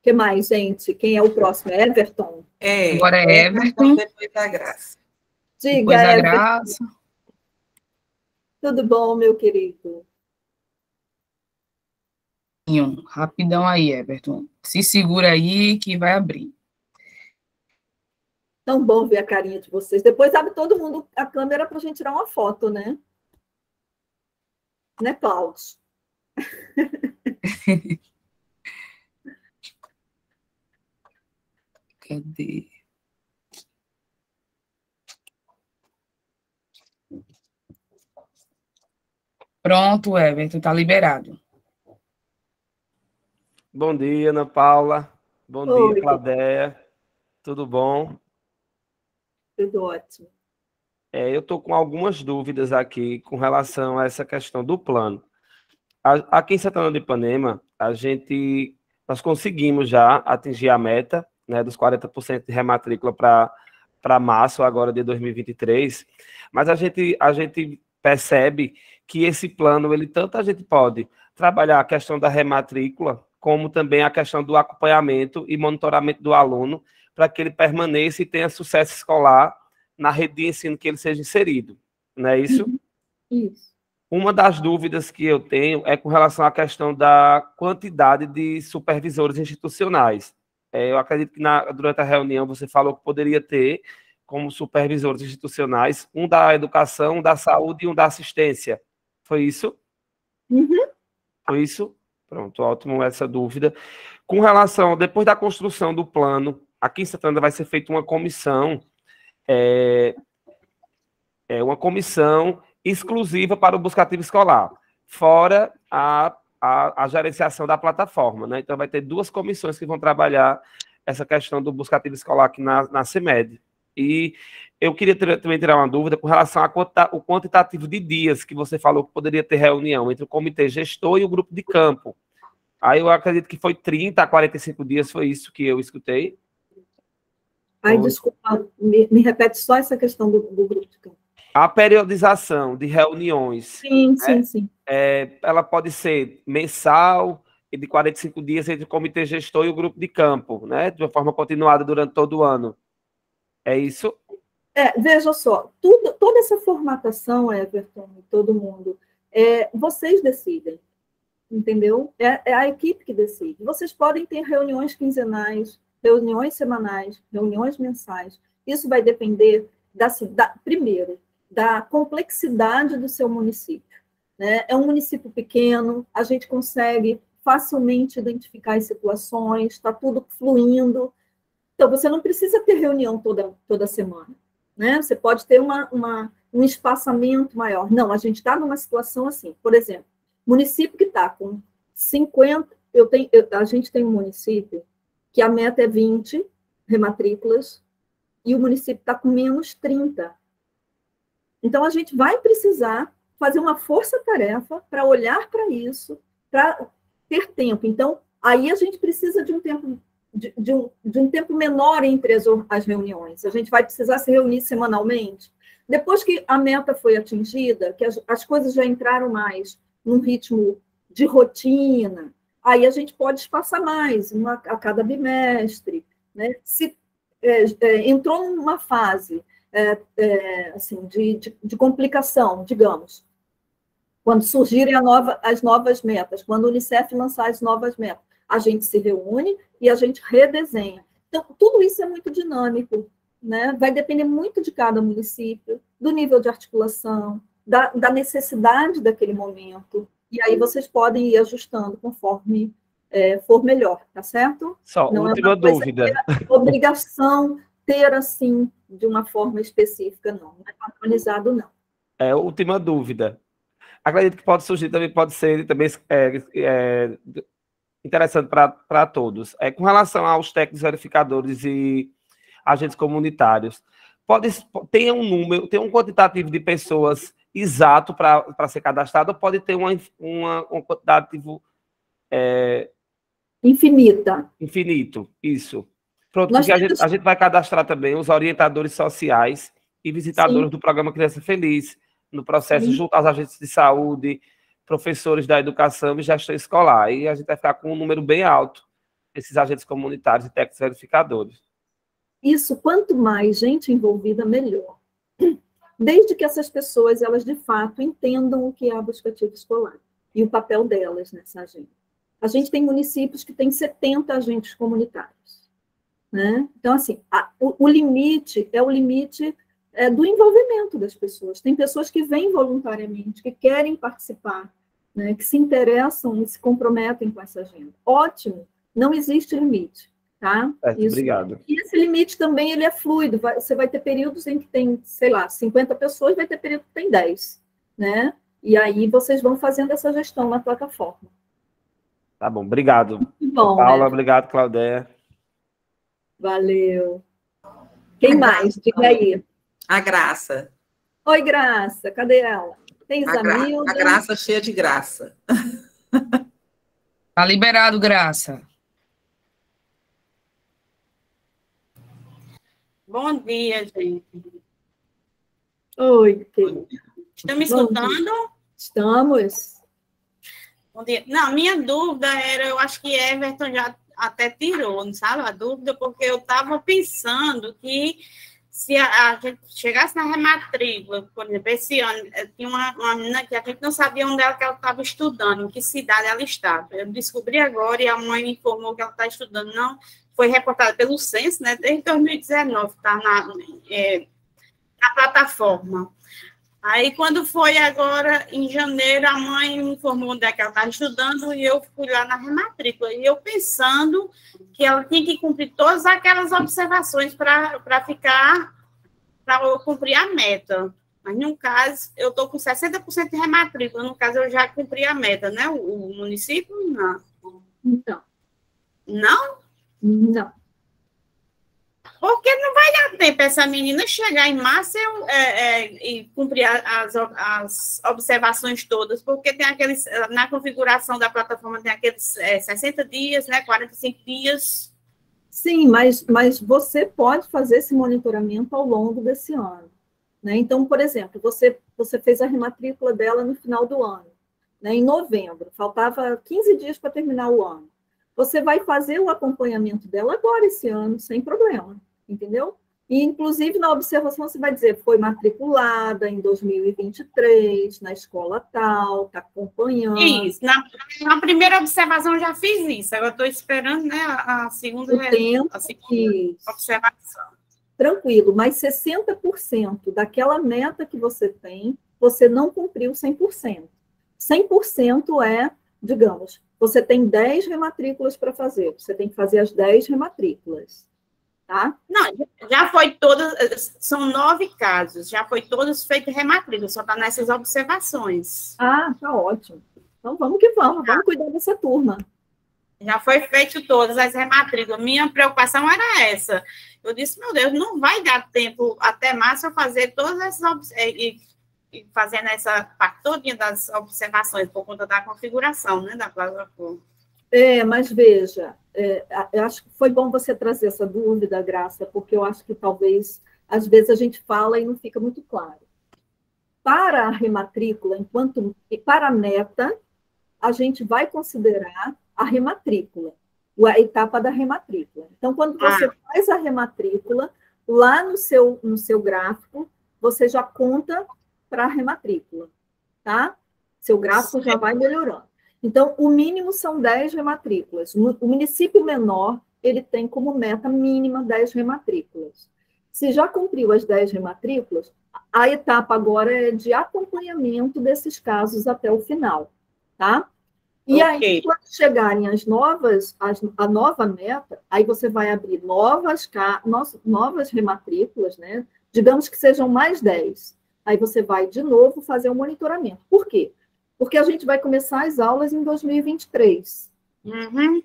que mais, gente? Quem é o próximo? Everton? Agora é Everton. Depois da Graça. Diga, Depois da Everton. Graça. Tudo bom, meu querido? Rapidão aí, Everton. Se segura aí que vai abrir. Tão bom ver a carinha de vocês. Depois abre todo mundo a câmera para a gente tirar uma foto, né? Né, Cláudio? Cadê? Pronto, Everton, tá liberado. Bom dia, Ana Paula. Bom Oi. dia, Claudéia. Tudo bom? Tudo ótimo. Eu estou com algumas dúvidas aqui com relação a essa questão do plano. Aqui em Santana do Ipanema, nós conseguimos já atingir a meta, né, dos 40% de rematrícula para março agora de 2023, mas a gente percebe que esse plano, tanto a gente pode trabalhar a questão da rematrícula, como também a questão do acompanhamento e monitoramento do aluno, para que ele permaneça e tenha sucesso escolar na rede de ensino que ele seja inserido. Não é isso? Isso. Uma das dúvidas que eu tenho é com relação à questão da quantidade de supervisores institucionais. Eu acredito que durante a reunião você falou que poderia ter como supervisores institucionais um da educação, um da saúde e um da assistência. Foi isso? Uhum. Foi isso? Pronto, ótimo essa dúvida. Com relação, depois da construção do plano, aqui em Santana vai ser feita uma comissão, uma comissão exclusiva para o buscativo escolar, fora a gerenciação da plataforma, né? Então vai ter 2 comissões que vão trabalhar essa questão do buscativo escolar aqui na CEMED. E eu queria também tirar uma dúvida com relação ao quantitativo de dias que você falou que poderia ter reunião entre o comitê gestor e o grupo de campo. Aí eu acredito que foi 30 a 45 dias, foi isso que eu escutei. Ai, desculpa, me repete só essa questão do grupo de campo. A periodização de reuniões, Sim, né, sim. Ela pode ser mensal e de 45 dias entre o comitê gestor e o grupo de campo, né, de uma forma continuada durante todo o ano. É isso? Veja só, toda essa formatação, Everton, todo mundo, vocês decidem, entendeu? É a equipe que decide. Vocês podem ter reuniões quinzenais, reuniões semanais, reuniões mensais. Isso vai depender, primeiro, da complexidade do seu município, né? É um município pequeno, a gente consegue facilmente identificar as situações, está tudo fluindo. Então, você não precisa ter reunião toda semana, né? Você pode ter um espaçamento maior. Não, a gente está numa situação assim. Por exemplo, município que está com 50... a gente tem um município que a meta é 20 rematrículas e o município está com menos 30. Então, a gente vai precisar fazer uma força-tarefa para olhar para isso, para ter tempo. Então, aí a gente precisa de um tempo, de um tempo menor entre as reuniões. A gente vai precisar se reunir semanalmente. Depois que a meta foi atingida, que as coisas já entraram mais num ritmo de rotina, aí a gente pode espaçar mais, a cada bimestre. Né? Se entrou numa fase assim, de complicação, digamos, quando surgirem as novas metas, quando o Unicef lançar as novas metas, a gente se reúne e a gente redesenha. Então, tudo isso é muito dinâmico, né? Vai depender muito de cada município, do nível de articulação, da necessidade daquele momento, e aí vocês podem ir ajustando conforme for melhor, tá certo? Só, não última dúvida. Obrigação ter, assim, de uma forma específica, não é padronizado, não. Última dúvida. Acredito que pode surgir, também pode ser também interessante para todos. Com relação aos técnicos verificadores e agentes comunitários, tem um número, tem um quantitativo de pessoas exato para ser cadastrado, ou pode ter um quantitativo infinito, isso. Pronto, porque a gente vai cadastrar também os orientadores sociais e visitadores Sim. do programa Criança Feliz, no processo Sim. junto aos agentes de saúde, professores da educação e gestão escolar. E a gente vai ficar com um número bem alto desses agentes comunitários e técnicos verificadores. Isso, quanto mais gente envolvida, melhor. Desde que essas pessoas, elas de fato entendam o que é a busca ativa escolar e o papel delas nessa agenda. A gente tem municípios que têm 70 agentes comunitários. Né? Então, assim, o limite é o limite do envolvimento das pessoas. Tem pessoas que vêm voluntariamente, que querem participar, né? Que se interessam e se comprometem com essa agenda. Ótimo, não existe limite. Tá? Obrigado. E esse limite também ele é fluido. Você vai ter períodos em que tem, sei lá, 50 pessoas, vai ter período que tem 10. Né? E aí vocês vão fazendo essa gestão na plataforma. Tá bom, obrigado. Muito bom, Paula, né? obrigado, Claudéia. Valeu. Quem mais? Diga aí. A Graça. Oi, Graça, cadê ela? Tem Isamilda. A Graça cheia de graça. Tá liberado, Graça. Bom dia, gente. Oi, querido. Estão me escutando? Estamos. Bom dia. Não, minha dúvida era, eu acho que Everton já até tirou, não sabe? A dúvida, porque eu estava pensando que se a gente chegasse na rematrícula, por exemplo, esse ano, tinha uma menina que a gente não sabia onde ela estava estudando, em que cidade ela estava. Eu descobri agora e a mãe me informou que ela está estudando, não. Foi reportada pelo Censo, né, desde 2019, está na plataforma. Aí, quando foi agora, em janeiro, a mãe me informou onde é que ela estava estudando e eu fui lá na rematrícula. E eu pensando que ela tinha que cumprir todas aquelas observações para cumprir a meta. Mas, no caso, eu estou com 60% de rematrícula. No caso, eu já cumpri a meta, né? O município, não. Não. Não? Não. Porque não vai dar tempo essa menina chegar em março e cumprir as observações todas, porque tem aqueles, na configuração da plataforma tem aqueles 60 dias, né, 45 dias. Sim, mas você pode fazer esse monitoramento ao longo desse ano. Né? Então, por exemplo, você fez a rematrícula dela no final do ano, né, em novembro, faltava 15 dias para terminar o ano. Você vai fazer o acompanhamento dela agora, esse ano, sem problema, entendeu? E, inclusive, na observação, você vai dizer, foi matriculada em 2023, na escola tal, está acompanhando. Isso, na primeira observação eu já fiz isso, agora estou esperando, né, a segunda observação. Tranquilo, mas 60% daquela meta que você tem, você não cumpriu 100%. 100% é, digamos, você tem 10 rematrículas para fazer, você tem que fazer as 10 rematrículas, tá? Não, já foi todas, são 9 casos, já foi todas feitas rematrículas, só está nessas observações. Ah, tá ótimo. Então, vamos que vamos cuidar dessa turma. Já foi feito todas as rematrículas. Minha preocupação era essa. Eu disse, meu Deus, não vai dar tempo até março eu fazer todas essas e fazendo essa parte todinha das observações por conta da configuração, né, da plataforma. Mas veja, eu acho que foi bom você trazer essa dúvida, Graça, porque eu acho que talvez, às vezes, a gente fala e não fica muito claro. Para a rematrícula, para a meta, a gente vai considerar a rematrícula, a etapa da rematrícula. Então, quando você faz a rematrícula, lá no seu gráfico, você já conta para a rematrícula, tá? Seu gráfico já vai melhorando. Então, o mínimo são 10 rematrículas. O município menor, ele tem como meta mínima 10 rematrículas. Se já cumpriu as 10 rematrículas, a etapa agora é de acompanhamento desses casos até o final, tá? E aí, quando chegarem a nova meta, aí você vai abrir novas rematrículas, né? Digamos que sejam mais 10. Aí você vai, de novo, fazer um monitoramento. Por quê? Porque a gente vai começar as aulas em 2023. Uhum.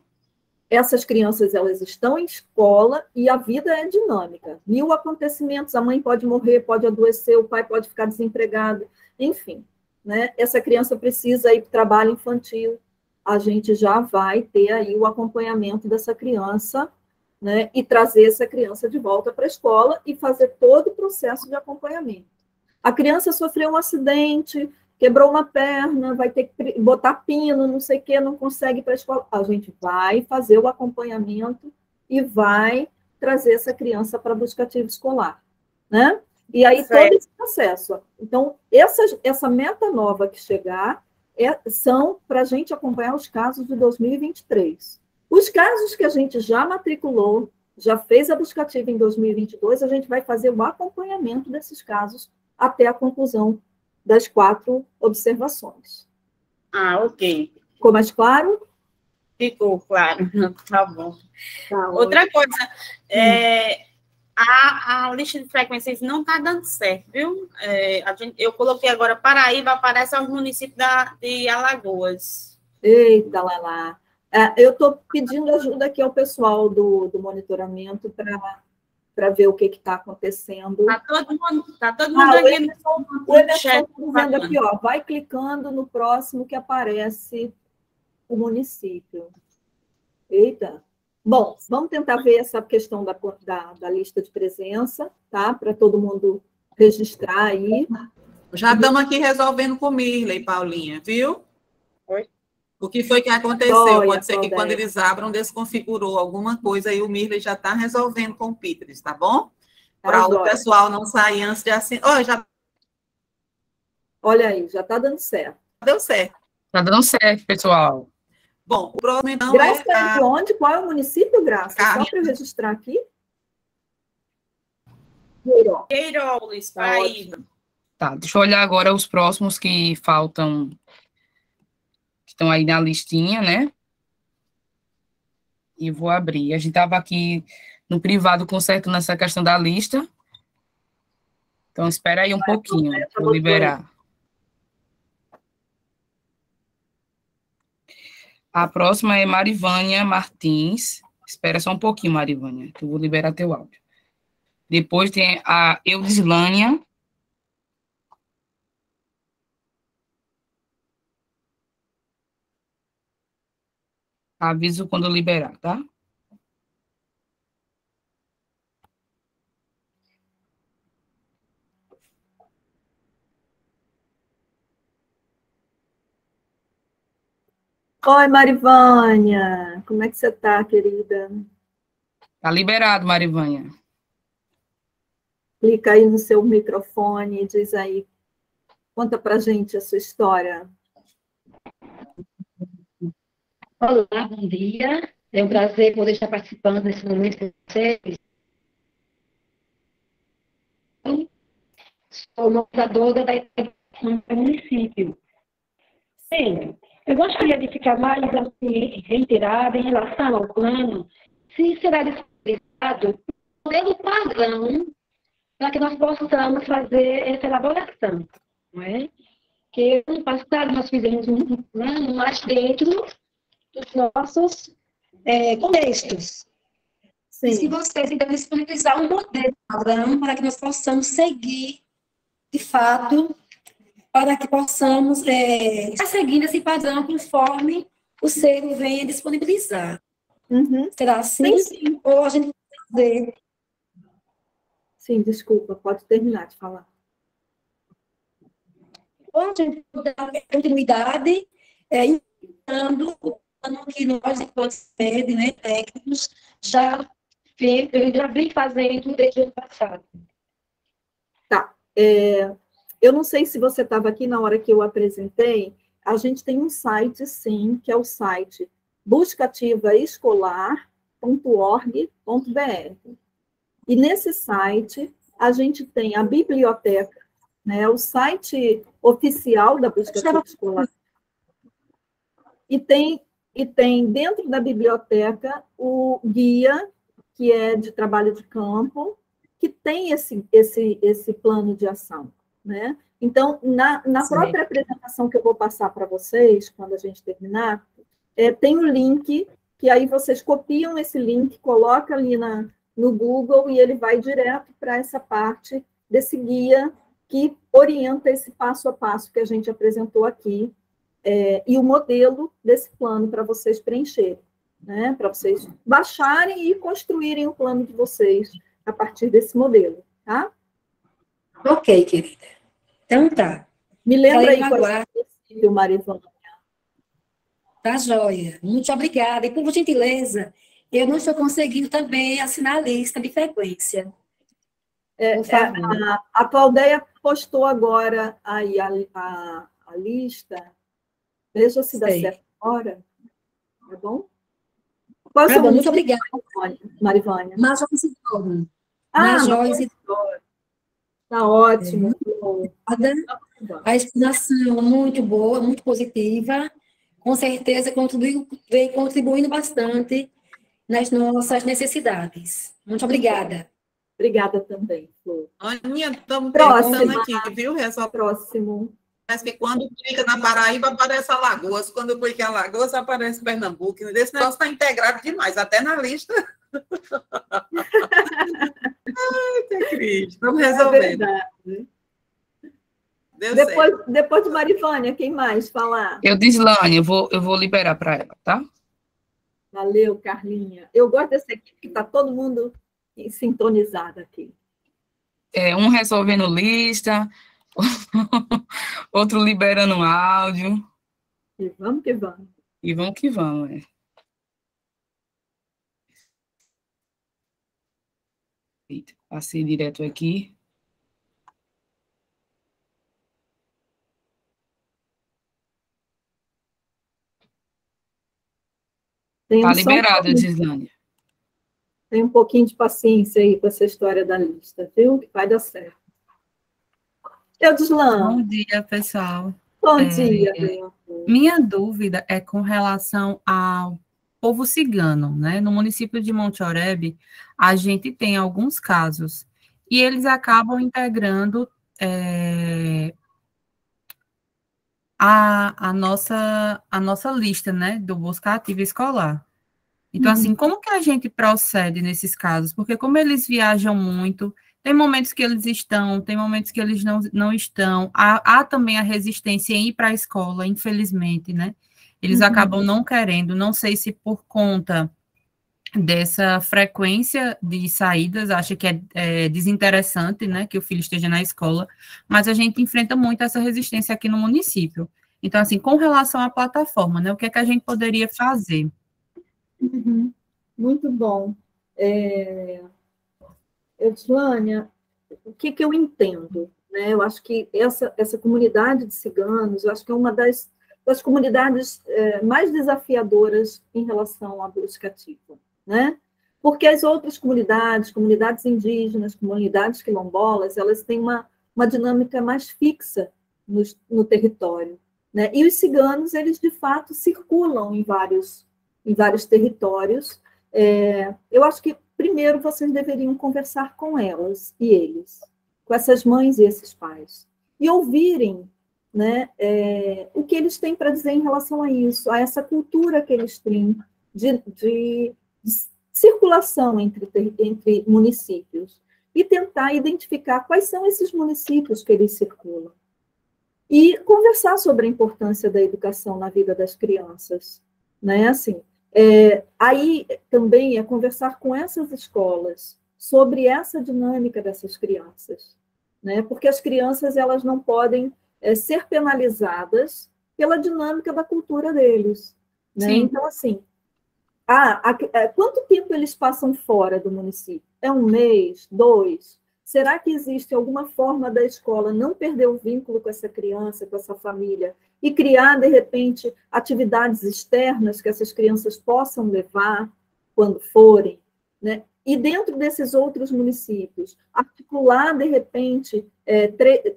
Essas crianças, elas estão em escola e a vida é dinâmica. 1000 acontecimentos, a mãe pode morrer, pode adoecer, o pai pode ficar desempregado, enfim. Né? Essa criança precisa ir para o trabalho infantil. A gente já vai ter aí o acompanhamento dessa criança, né? E trazer essa criança de volta para a escola e fazer todo o processo de acompanhamento. A criança sofreu um acidente, quebrou uma perna, vai ter que botar pino, não sei o quê, não consegue ir para a escola. A gente vai fazer o acompanhamento e vai trazer essa criança para a buscativa escolar, né? E aí, todo esse processo. Então, essa meta nova que chegar são para a gente acompanhar os casos de 2023. Os casos que a gente já matriculou, já fez a buscativa em 2022, a gente vai fazer o acompanhamento desses casos até a conclusão das 4 observações. Ok. Ficou mais claro? Ficou claro. Tá bom. Tá, outra coisa, a lista de frequências não está dando certo, viu? Eu coloquei agora Paraíba, aparece aos municípios de Alagoas. Eita, lá. Eu estou pedindo ajuda aqui ao pessoal do monitoramento para ver o que está acontecendo. Está todo mundo aqui no chat. Vendo aqui, ó, vai clicando no próximo que aparece o município. Eita. Bom, vamos tentar ver essa questão da lista de presença, tá? Para todo mundo registrar aí. Já estamos aqui resolvendo com Mirley, Paulinha, viu? Oi? O que foi que aconteceu? Pode ser que quando eles abram, desconfigurou alguma coisa e o Mirley já está resolvendo com o Peters, tá bom? Para o pessoal não sair antes de assinar. Olha aí, já está dando certo. Deu certo. Está dando certo, pessoal. Bom, o próximo então Graça é de onde? Qual é o município, Graça? Só para eu registrar aqui. Queiroz, Paraíba. Tá, deixa eu olhar agora os próximos que faltam, que estão aí na listinha, né? E vou abrir. A gente estava aqui no privado consertando essa questão da lista. Então, espera aí um pouquinho, vou liberar. A próxima é Marivânia Martins. Espera só um pouquinho, Marivânia, que eu vou liberar teu áudio. Depois tem a Eudislânia. Aviso quando eu liberar, tá? Oi, Marivânia. Como é que você está, querida? Tá liberado, Marivânia. Clica aí no seu microfone e diz aí. Conta pra gente a sua história. Olá, bom dia. É um prazer poder estar participando desse momento com vocês. Sou moradora da educação do município. Bem, eu gostaria de ficar mais reiterada em relação ao plano, se será disponibilizado pelo padrão para que nós possamos fazer essa elaboração, não é? Que no passado nós fizemos um plano mais dentro dos nossos contextos. Sim. E se vocês então disponibilizar um modelo padrão para que nós possamos seguir, de fato, para que possamos estar seguindo esse padrão conforme o Ciro venha disponibilizar. Uhum. Será assim? Sim. Ou a gente pode fazer? Sim, desculpa, pode terminar de falar. Ou a gente pode dar continuidade, indicando o plano que nós, enquanto sede, né, técnicos, eu já vim fazendo desde o ano passado. Tá. Eu não sei se você estava aqui na hora que eu apresentei, a gente tem um site, sim, que é o site buscativaescolar.org.br. E nesse site, a gente tem a biblioteca, né, o site oficial da Buscativa Escolar. E tem dentro da biblioteca o guia, que é de trabalho de campo, que tem esse plano de ação, né? Então, na própria apresentação que eu vou passar para vocês, quando a gente terminar, tem um link, que aí vocês copiam esse link, colocam ali no Google e ele vai direto para essa parte desse guia que orienta esse passo a passo que a gente apresentou aqui, e o modelo desse plano para vocês preencherem, né? Para vocês baixarem e construírem o plano de vocês a partir desse modelo, tá? Ok, querida. Então tá. Me lembra aí qual é o princípio, Marivana. Tá joia. Muito obrigada. E por gentileza, eu não estou conseguindo também assinar a lista de frequência. Por favor. A Claudeia postou agora aí a lista. Veja se dá certo agora. Tá bom? Qual Tá bom, muito obrigada. Marivânia? Major Isidoro. Major Isidoro. Tá ótimo. A explanação muito boa, muito positiva. Com certeza vem contribuindo bastante nas nossas necessidades. Muito obrigada. Obrigada também, Flor. Aninha, estamos pensando aqui, viu? Próximo. Parece que quando clica na Paraíba, aparece Alagoas. Quando clica em Alagoas, aparece Pernambuco. Esse negócio está integrado demais, até na lista. Ai, que Cristo. Vamos resolvendo. Depois de Marivânia, quem mais falar? Eu, Dislane, eu vou liberar para ela, tá? Valeu, Carlinha. Eu gosto dessa equipe que está todo mundo sintonizado aqui. Um resolvendo lista, outro liberando áudio. E vamos que vamos. E vamos que vamos, Eita, passei direto aqui. Está liberado, Dislane. Tem um pouquinho de paciência aí com essa história da lista, viu? Que vai dar certo. Dislane. Bom dia, pessoal. Bom dia. Minha dúvida é com relação ao povo cigano, né? No município de Monte Oreb, a gente tem alguns casos e eles acabam integrando a nossa lista, né, do Busca Ativa Escolar. Então, assim, como que a gente procede nesses casos? Porque como eles viajam muito, tem momentos que eles estão, tem momentos que eles não estão. Há também a resistência em ir para a escola, infelizmente, né? Eles acabam não querendo, não sei se por conta dessa frequência de saídas, acha que é desinteressante, né, que o filho esteja na escola, mas a gente enfrenta muito essa resistência aqui no município. Então, assim, com relação à plataforma, né, o que é que a gente poderia fazer? Muito bom. Edilânia, o que eu entendo? Né? Eu acho que essa comunidade de ciganos, eu acho que é uma das comunidades mais desafiadoras em relação à busca ativa, né? Porque as outras comunidades indígenas, comunidades quilombolas, elas têm uma dinâmica mais fixa no território, né? E os ciganos, eles de fato circulam em vários territórios. Eu acho que primeiro vocês deveriam conversar com elas e eles, com essas mães e esses pais, e ouvirem, né, o que eles têm para dizer em relação a isso, a essa cultura que eles têm de circulação entre municípios, e tentar identificar quais são esses municípios que eles circulam. E conversar sobre a importância da educação na vida das crianças, né? Assim, aí também é conversar com essas escolas sobre essa dinâmica dessas crianças, né? Porque as crianças elas não podem ser penalizadas pela dinâmica da cultura deles, né? Sim. Então, assim, quanto tempo eles passam fora do município? É um mês, 2? Será que existe alguma forma da escola não perder o vínculo com essa criança, com essa família, e criar, de repente, atividades externas que essas crianças possam levar quando forem, né? E dentro desses outros municípios, articular, de repente,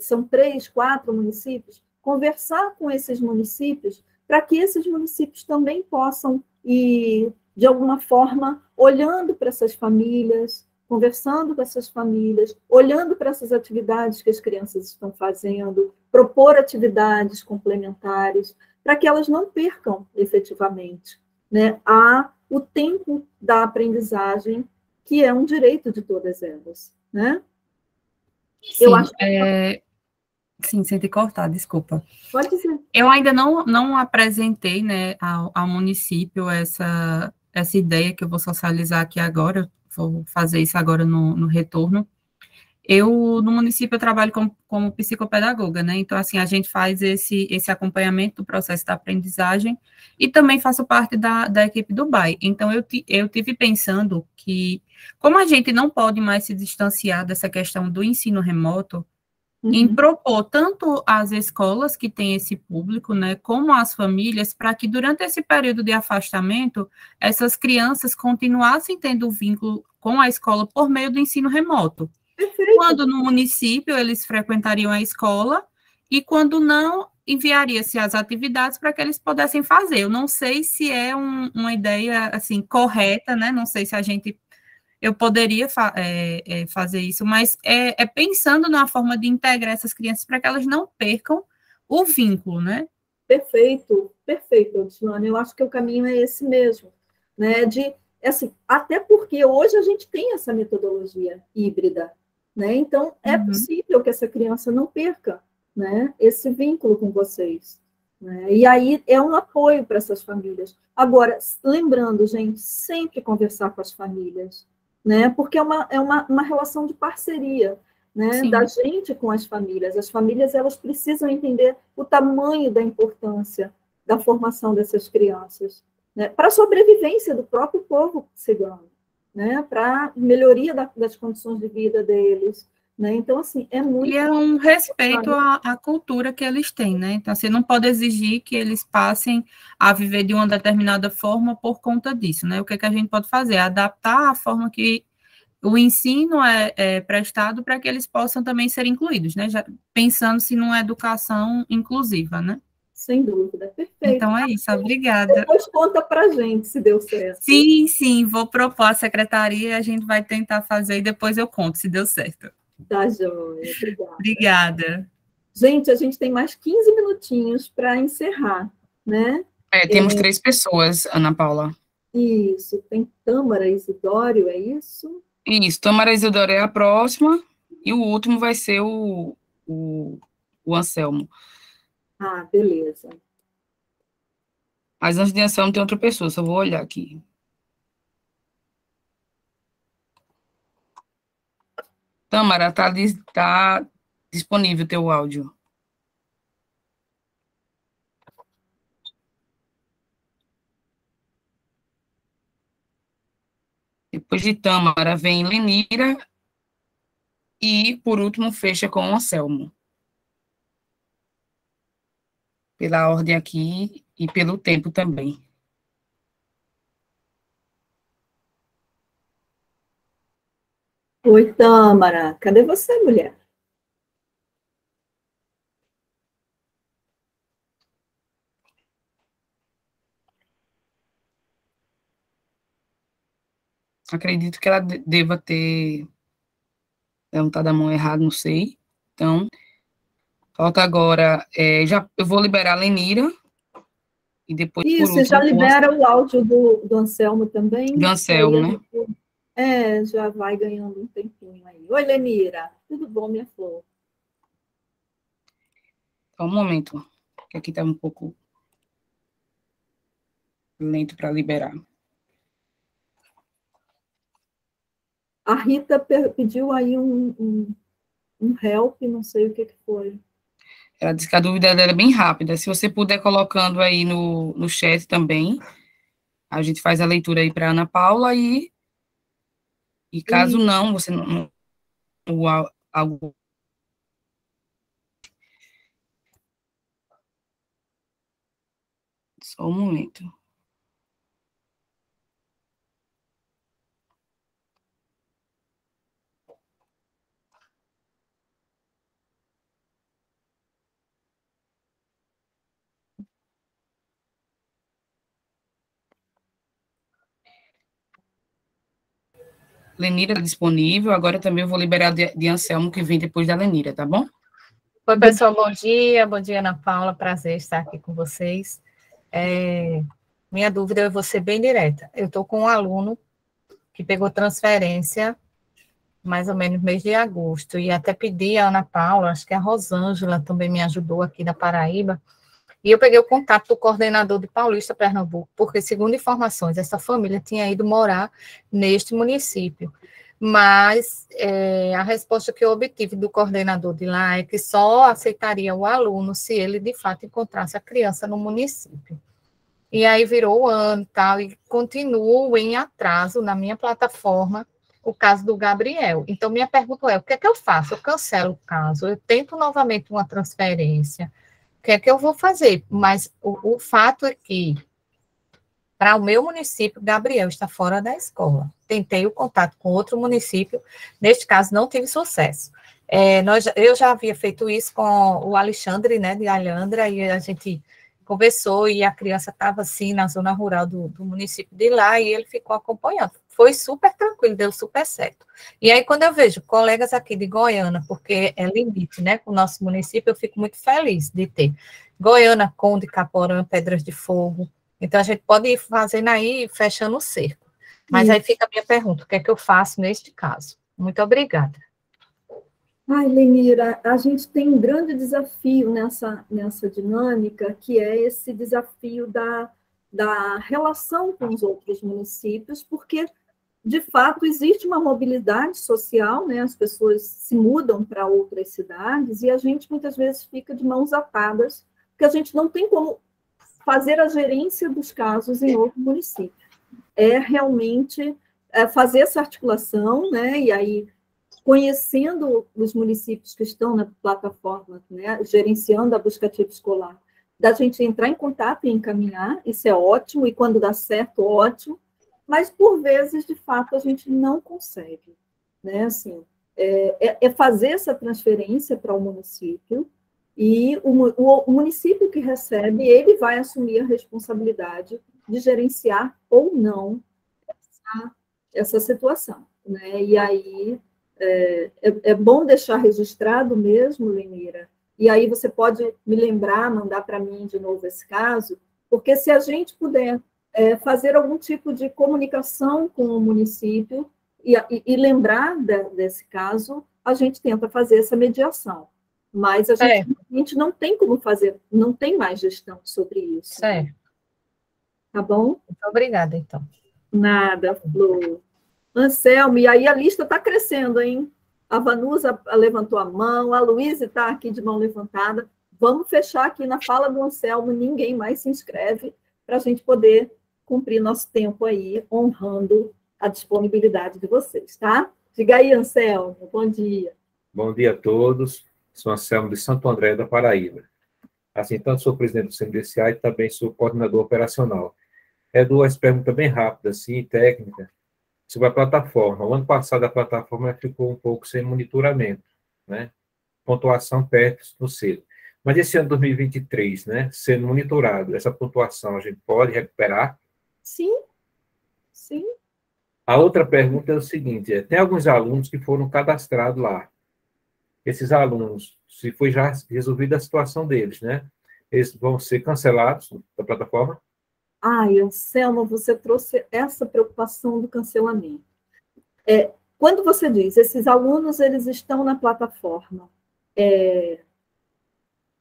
são 3, 4 municípios, conversar com esses municípios para que esses municípios também possam ir, de alguma forma, olhando para essas famílias, conversando com essas famílias, olhando para essas atividades que as crianças estão fazendo, propor atividades complementares, para que elas não percam efetivamente, né, o tempo da aprendizagem, que é um direito de todas elas, né? Sim, eu acho sim, sem te cortar, desculpa. Pode ser. Eu ainda não apresentei, né, ao município essa ideia que eu vou socializar aqui agora, vou fazer isso agora no retorno. No município, eu trabalho como psicopedagoga, né, então, assim, a gente faz esse acompanhamento do processo da aprendizagem e também faço parte da equipe do BAE. Então, eu tive pensando que, como a gente não pode mais se distanciar dessa questão do ensino remoto, em propor tanto as escolas que têm esse público, né, como as famílias, para que durante esse período de afastamento, essas crianças continuassem tendo vínculo com a escola por meio do ensino remoto. Perfeito. Quando no município, eles frequentariam a escola, e quando não, enviaria-se as atividades para que eles pudessem fazer. Eu não sei se é uma ideia, assim, correta, né, não sei se eu poderia fazer isso, mas pensando na forma de integrar essas crianças para que elas não percam o vínculo, né? Perfeito, Odilane. Eu acho que o caminho é esse mesmo, né? Assim, até porque hoje a gente tem essa metodologia híbrida, né? Então, é possível que essa criança não perca, né, esse vínculo com vocês, né? E aí é um apoio para essas famílias. Agora, lembrando, gente, sempre conversar com as famílias, né? Porque é uma relação de parceria, né, da gente com as famílias. As famílias elas precisam entender o tamanho da importância da formação dessas crianças, né, para a sobrevivência do próprio povo cigano, né, para a melhoria das condições de vida deles. Né? Então, assim, é muito... E é um respeito à cultura que eles têm, né? Então, você não pode exigir que eles passem a viver de uma determinada forma por conta disso, né? O que a gente pode fazer? Adaptar a forma que o ensino é prestado para que eles possam também ser incluídos, né? Já pensando-se numa educação inclusiva, né? Sem dúvida, perfeito. Então é isso, obrigada. Depois conta para a gente se deu certo. Sim, vou propor à secretaria e a gente vai tentar fazer e depois eu conto se deu certo. Tá joia, obrigada. Obrigada. Gente, a gente tem mais 15 minutinhos para encerrar, né? Temos 3 pessoas, Ana Paula. Isso, tem Tâmara Isidório, é isso? Isso, Tâmara Isidório é a próxima, e o último vai ser o Anselmo. Ah, beleza. Mas antes de Anselmo tem outra pessoa, só vou olhar aqui. Tâmara, tá disponível o teu áudio. Depois de Tâmara vem Lenira e, por último, fecha com o Anselmo. Pela ordem aqui e pelo tempo também. Oi, Tâmara. Cadê você, mulher? Acredito que ela deva ter levantado a mão errada, não sei. Então, falta agora, eu vou liberar a Lenira, e depois, por Isso, último, já libera o áudio do Anselmo também. do Anselmo, né? Já vai ganhando um tempinho aí. Oi, Lenira. Tudo bom, minha flor? Só um momento, que aqui está um pouco... lento para liberar. A Rita pediu aí um help, não sei o que foi. Ela disse que a dúvida dela é bem rápida. Se você puder colocando aí no chat também, a gente faz a leitura aí para Ana Paula e caso não, você não algo. Só um momento. Lenira está disponível, agora também eu vou liberar de Anselmo, que vem depois da Lenira, tá bom? Oi, pessoal, bom dia, Ana Paula, prazer estar aqui com vocês. Minha dúvida eu vou ser bem direta. Eu estou com um aluno que pegou transferência mais ou menos no mês de agosto, e até pedi a Ana Paula, acho que a Rosângela também me ajudou aqui da Paraíba, e eu peguei o contato do coordenador de Paulista, Pernambuco, porque, segundo informações, essa família tinha ido morar neste município. Mas a resposta que eu obtive do coordenador de lá é que só aceitaria o aluno se ele, de fato, encontrasse a criança no município. E aí virou o ano e tal, e continuo em atraso na minha plataforma o caso do Gabriel. Então, minha pergunta é, o que é que eu faço? Eu cancelo o caso, eu tento novamente uma transferência, o que é que eu vou fazer? Mas o fato é que, para o meu município, Gabriel está fora da escola. Tentei o contato com outro município, neste caso não tive sucesso. Eu já havia feito isso com o Alexandre, né, de Alhandra, e a gente conversou, e a criança estava, assim, na zona rural do município de lá, e ele ficou acompanhando. Foi super tranquilo, deu super certo. E aí, quando eu vejo colegas aqui de Goiânia, porque é limite, né, com o nosso município, eu fico muito feliz de ter Goiânia, Conde, Caporã, Pedras de Fogo. Então, a gente pode ir fazendo aí, fechando o cerco. Mas aí fica a minha pergunta, o que é que eu faço neste caso? Muito obrigada. Ai, Lenira, a gente tem um grande desafio nessa dinâmica, que é esse desafio da relação com os outros municípios, porque, de fato, existe uma mobilidade social, né? As pessoas se mudam para outras cidades e a gente, muitas vezes, fica de mãos atadas, porque a gente não tem como fazer a gerência dos casos em outro município. É realmente fazer essa articulação, né? E aí, conhecendo os municípios que estão na plataforma, né, gerenciando a busca ativa escolar, da gente entrar em contato e encaminhar, isso é ótimo, e quando dá certo, ótimo, mas, por vezes, de fato, a gente não consegue, né, assim, fazer essa transferência para o município, e o município que recebe, ele vai assumir a responsabilidade de gerenciar ou não essa situação, né, e aí é bom deixar registrado mesmo, Lenira, e aí você pode me lembrar, mandar para mim de novo esse caso, porque se a gente puder fazer algum tipo de comunicação com o município e lembrar desse caso, a gente tenta fazer essa mediação. Mas a gente não tem como fazer, não tem mais gestão sobre isso. Certo. Tá bom? Muito obrigada, então. Nada, Flor. Anselmo, e aí a lista está crescendo, hein? A Vanusa levantou a mão, a Luísa está aqui de mão levantada. Vamos fechar aqui na fala do Anselmo, ninguém mais se inscreve, para a gente poder cumprir nosso tempo aí, honrando a disponibilidade de vocês, tá? Diga aí, Anselmo, bom dia. Bom dia a todos, sou Anselmo de Santo André, da Paraíba. Assim, tanto sou presidente do CNDCA e também sou coordenador operacional. Duas perguntas bem rápidas, assim, técnicas, sobre a plataforma. O ano passado a plataforma ficou um pouco sem monitoramento, né? Pontuação perto do cedo. Mas esse ano 2023, né, sendo monitorado, essa pontuação a gente pode recuperar? Sim, sim. A outra pergunta é o seguinte, tem alguns alunos que foram cadastrados lá. Esses alunos, se foi já resolvida a situação deles, né, eles vão ser cancelados da plataforma? Ai, Anselmo, você trouxe essa preocupação do cancelamento. Quando você diz, esses alunos, eles estão na plataforma,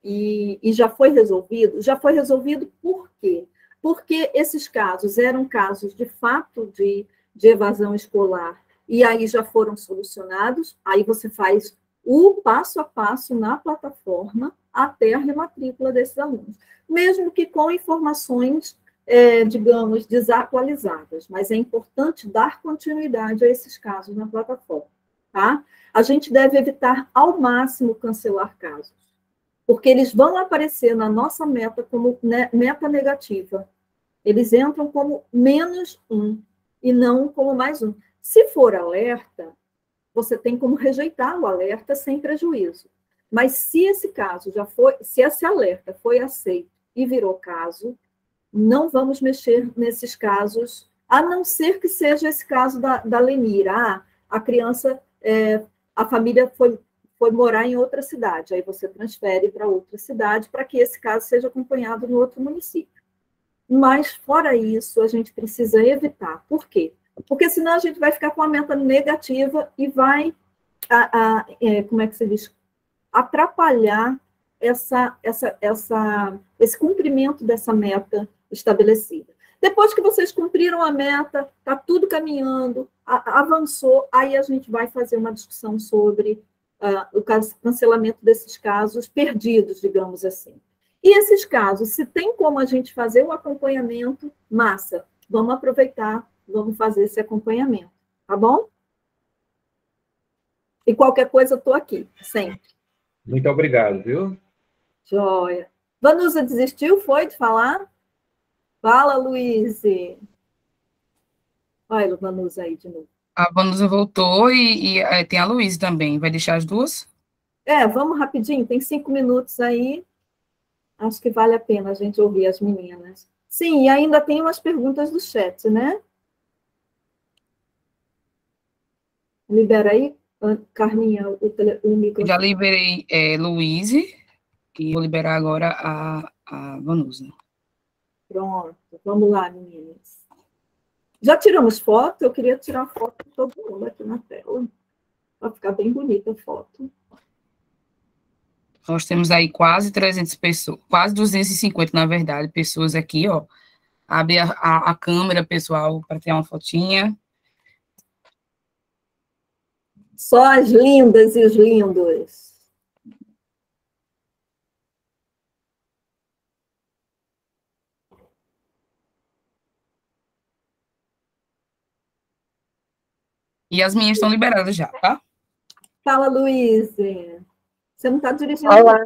e já foi resolvido? Já foi resolvido por quê? porque esses casos eram casos, de fato, de evasão escolar, e aí já foram solucionados, aí você faz o passo a passo na plataforma até a rematrícula desses alunos, mesmo que com informações, digamos, desatualizadas, mas é importante dar continuidade a esses casos na plataforma, tá? A gente deve evitar ao máximo cancelar casos, porque eles vão aparecer na nossa meta como meta negativa. Eles entram como -1 e não como +1. Se for alerta, você tem como rejeitar o alerta sem prejuízo. Mas se esse caso já foi, se esse alerta foi aceito e virou caso, não vamos mexer nesses casos, a não ser que seja esse caso da Lenira. A criança, a família foi morar em outra cidade, aí você transfere para outra cidade para que esse caso seja acompanhado no outro município. Mas, fora isso, a gente precisa evitar. Por quê? Porque senão a gente vai ficar com a meta negativa e vai, como é que se diz? Atrapalhar esse cumprimento dessa meta estabelecida. Depois que vocês cumpriram a meta, está tudo caminhando, avançou, aí a gente vai fazer uma discussão sobre o cancelamento desses casos perdidos, digamos assim. E esses casos, se tem como a gente fazer o acompanhamento, massa, vamos aproveitar, vamos fazer esse acompanhamento, tá bom? E qualquer coisa, eu estou aqui, sempre. Muito obrigado, viu? Joia. Vanusa desistiu, foi de falar? Fala, Luiz. Olha a Vanusa aí de novo. A Vanusa voltou e tem a Luísa também. Vai deixar as duas? Vamos rapidinho, tem 5 minutos aí. Acho que vale a pena a gente ouvir as meninas. Sim, e ainda tem umas perguntas do chat, né? Libera aí, Carminha, o microfone. Já liberei Luíse e vou liberar agora a Vanusa. Pronto, vamos lá, meninas. Já tiramos foto? Eu queria tirar foto de todo mundo aqui na tela. Vai ficar bem bonita a foto. Nós temos aí quase 300 pessoas, quase 250, na verdade, pessoas aqui, ó. Abre a câmera, pessoal, para ter uma fotinha. Só as lindas e os lindos. E as minhas estão liberadas já, tá? Fala, Luiz. Você não está dirigindo? Olá.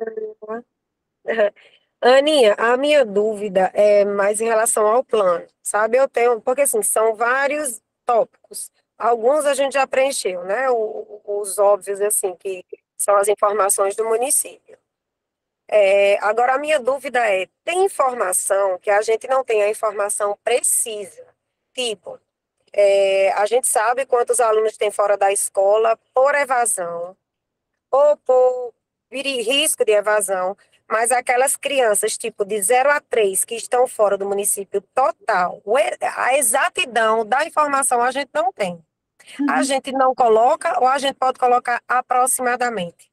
Aninha, a minha dúvida é mais em relação ao plano, sabe? Eu tenho, porque assim, são vários tópicos. Alguns a gente já preencheu, né? Os óbvios, assim, que são as informações do município. Agora, a minha dúvida é, tem informação que a gente não tem a informação precisa? Tipo, a gente sabe quantos alunos tem fora da escola por evasão, ou por risco de evasão, mas aquelas crianças, tipo, de 0 a 3, que estão fora do município total, a exatidão da informação a gente não tem. A gente não coloca ou a gente pode colocar aproximadamente?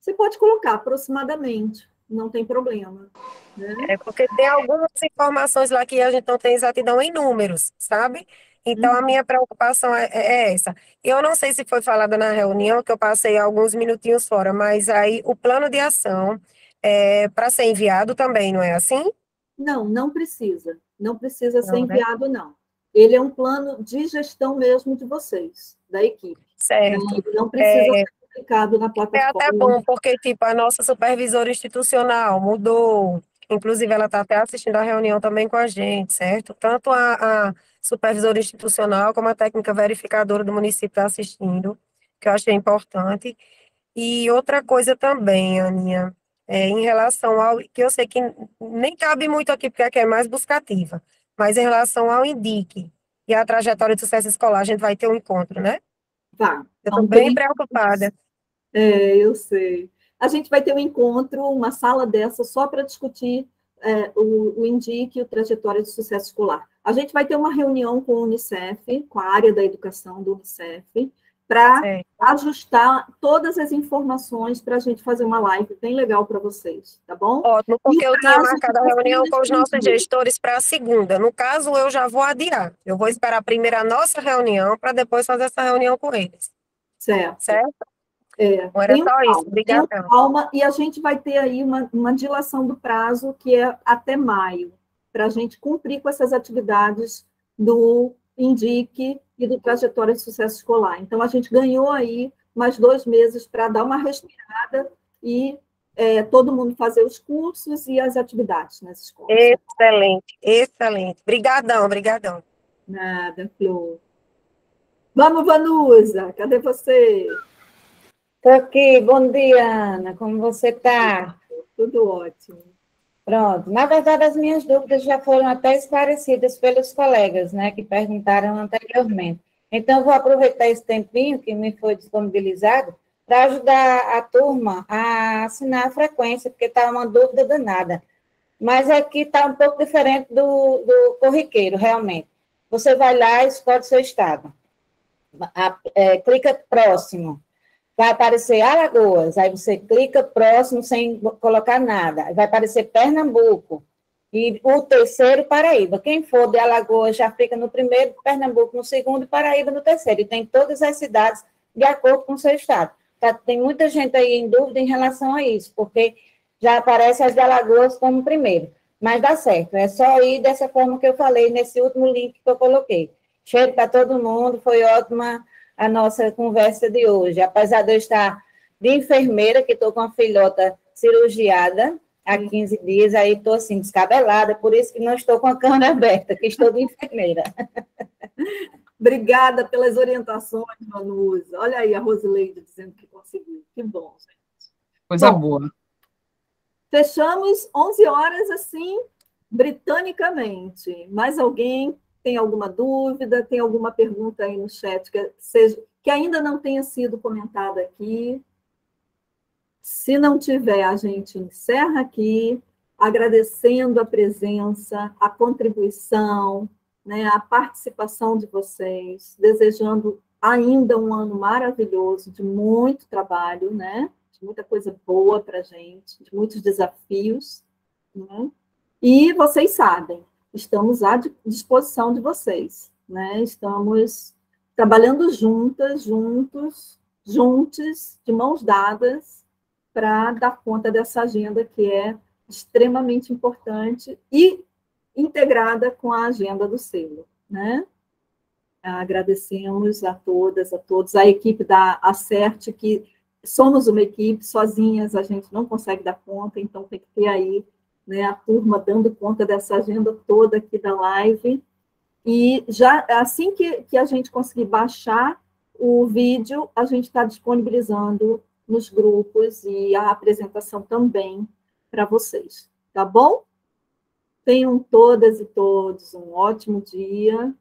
Você pode colocar aproximadamente, não tem problema. Né? Porque tem algumas informações lá que a gente não tem exatidão em números, sabe? Então, a minha preocupação é essa. E eu não sei se foi falada na reunião, que eu passei alguns minutinhos fora, mas aí o plano de ação para ser enviado também, não é assim? Não, não precisa. Não precisa ser enviado, não. Ele é um plano de gestão mesmo de vocês, da equipe. Certo. Não precisa ser publicado na plataforma. É até bom, porque, tipo, a nossa supervisora institucional mudou. Inclusive, ela está até assistindo a reunião também com a gente, certo? Tanto a supervisora institucional como a técnica verificadora do município está assistindo, que eu achei importante. E outra coisa também, Aninha, em relação ao, que eu sei que nem cabe muito aqui, porque aqui é mais buscativa, mas em relação ao INDIC e a trajetória de sucesso escolar, a gente vai ter um encontro, né? Vai. Eu estou bem preocupada. Eu sei. A gente vai ter um encontro, uma sala dessa, só para discutir o INDIC e o trajetória de sucesso escolar. A gente vai ter uma reunião com o Unicef, com a área da educação do Unicef, para ajustar todas as informações para a gente fazer uma live bem legal para vocês, tá bom? Ótimo, porque eu tinha marcado a reunião com os nossos gestores para a segunda. No caso, eu já vou adiar. Eu vou esperar primeiro a nossa reunião para depois fazer essa reunião com eles. Certo. Certo? Não era só isso. Obrigada. Calma, e a gente vai ter aí uma dilação do prazo, que é até maio, para a gente cumprir com essas atividades do Indique e do Trajetória de Sucesso Escolar. Então, a gente ganhou aí mais 2 meses para dar uma respirada e todo mundo fazer os cursos e as atividades nas escolas. Excelente, excelente. Obrigadão. Nada, Flor. Vamos, Vanusa, cadê você? Estou aqui, bom dia, Ana, como você está? Tudo ótimo. Pronto, na verdade as minhas dúvidas já foram até esclarecidas pelos colegas, né, que perguntaram anteriormente. Então, vou aproveitar esse tempinho que me foi disponibilizado para ajudar a turma a assinar a frequência, porque está uma dúvida danada. Mas aqui está um pouco diferente do corriqueiro, realmente. Você vai lá e escolhe seu estado. Clica próximo. Vai aparecer Alagoas, aí você clica próximo sem colocar nada. Vai aparecer Pernambuco. E o terceiro, Paraíba. Quem for de Alagoas já fica no primeiro, Pernambuco no segundo e Paraíba no terceiro. E tem todas as cidades de acordo com o seu estado. Tá, tem muita gente aí em dúvida em relação a isso, porque já aparece as de Alagoas como primeiro. Mas dá certo, é só ir dessa forma que eu falei, nesse último link que eu coloquei. Cheiro para todo mundo, foi ótima a nossa conversa de hoje. Apesar de eu estar de enfermeira, que estou com a filhota cirurgiada há 15 dias, aí estou assim, descabelada, por isso que não estou com a câmera aberta, que estou de enfermeira. Obrigada pelas orientações, Vanusa. Olha aí a Rosileide dizendo que conseguiu. Que bom, gente. Coisa boa. Fechamos 11 horas, assim, britanicamente. Mais alguém tem alguma dúvida? Tem alguma pergunta aí no chat que ainda não tenha sido comentada aqui? Se não tiver, a gente encerra aqui, agradecendo a presença, a contribuição, né, a participação de vocês, desejando ainda um ano maravilhoso, de muito trabalho, né, de muita coisa boa para a gente, de muitos desafios, né? E vocês sabem, estamos à disposição de vocês, né? Estamos trabalhando juntas, juntos, de mãos dadas, para dar conta dessa agenda que é extremamente importante e integrada com a agenda do selo, né? Agradecemos a todas, a todos, a equipe da Acerte, que somos uma equipe, sozinhas a gente não consegue dar conta, então tem que ter aí, né, a turma dando conta dessa agenda toda aqui da live. E já assim que a gente conseguir baixar o vídeo, a gente está disponibilizando nos grupos e a apresentação também para vocês, tá bom? Tenham todas e todos um ótimo dia.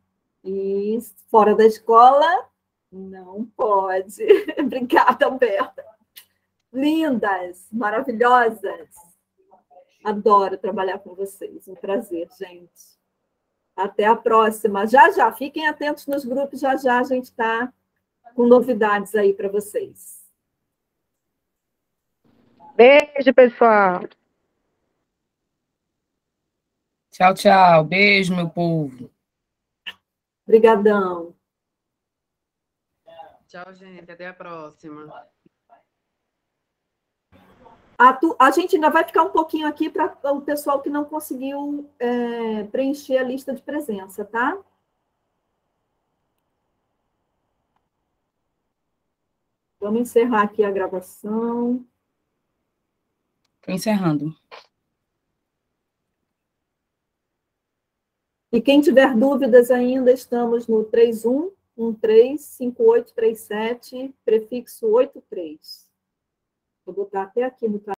E fora da escola, não pode. Obrigada, Alberta. Lindas, maravilhosas. Adoro trabalhar com vocês. Um prazer, gente. Até a próxima. Já, fiquem atentos nos grupos. Já a gente está com novidades aí para vocês. Beijo, pessoal. Tchau, tchau. Beijo, meu povo. Obrigadão. Tchau, gente. Até a próxima. A gente ainda vai ficar um pouquinho aqui para o pessoal que não conseguiu preencher a lista de presença, tá? Vamos encerrar aqui a gravação. Estou encerrando. E quem tiver dúvidas ainda, estamos no 31135837, prefixo 83. Vou botar até aqui no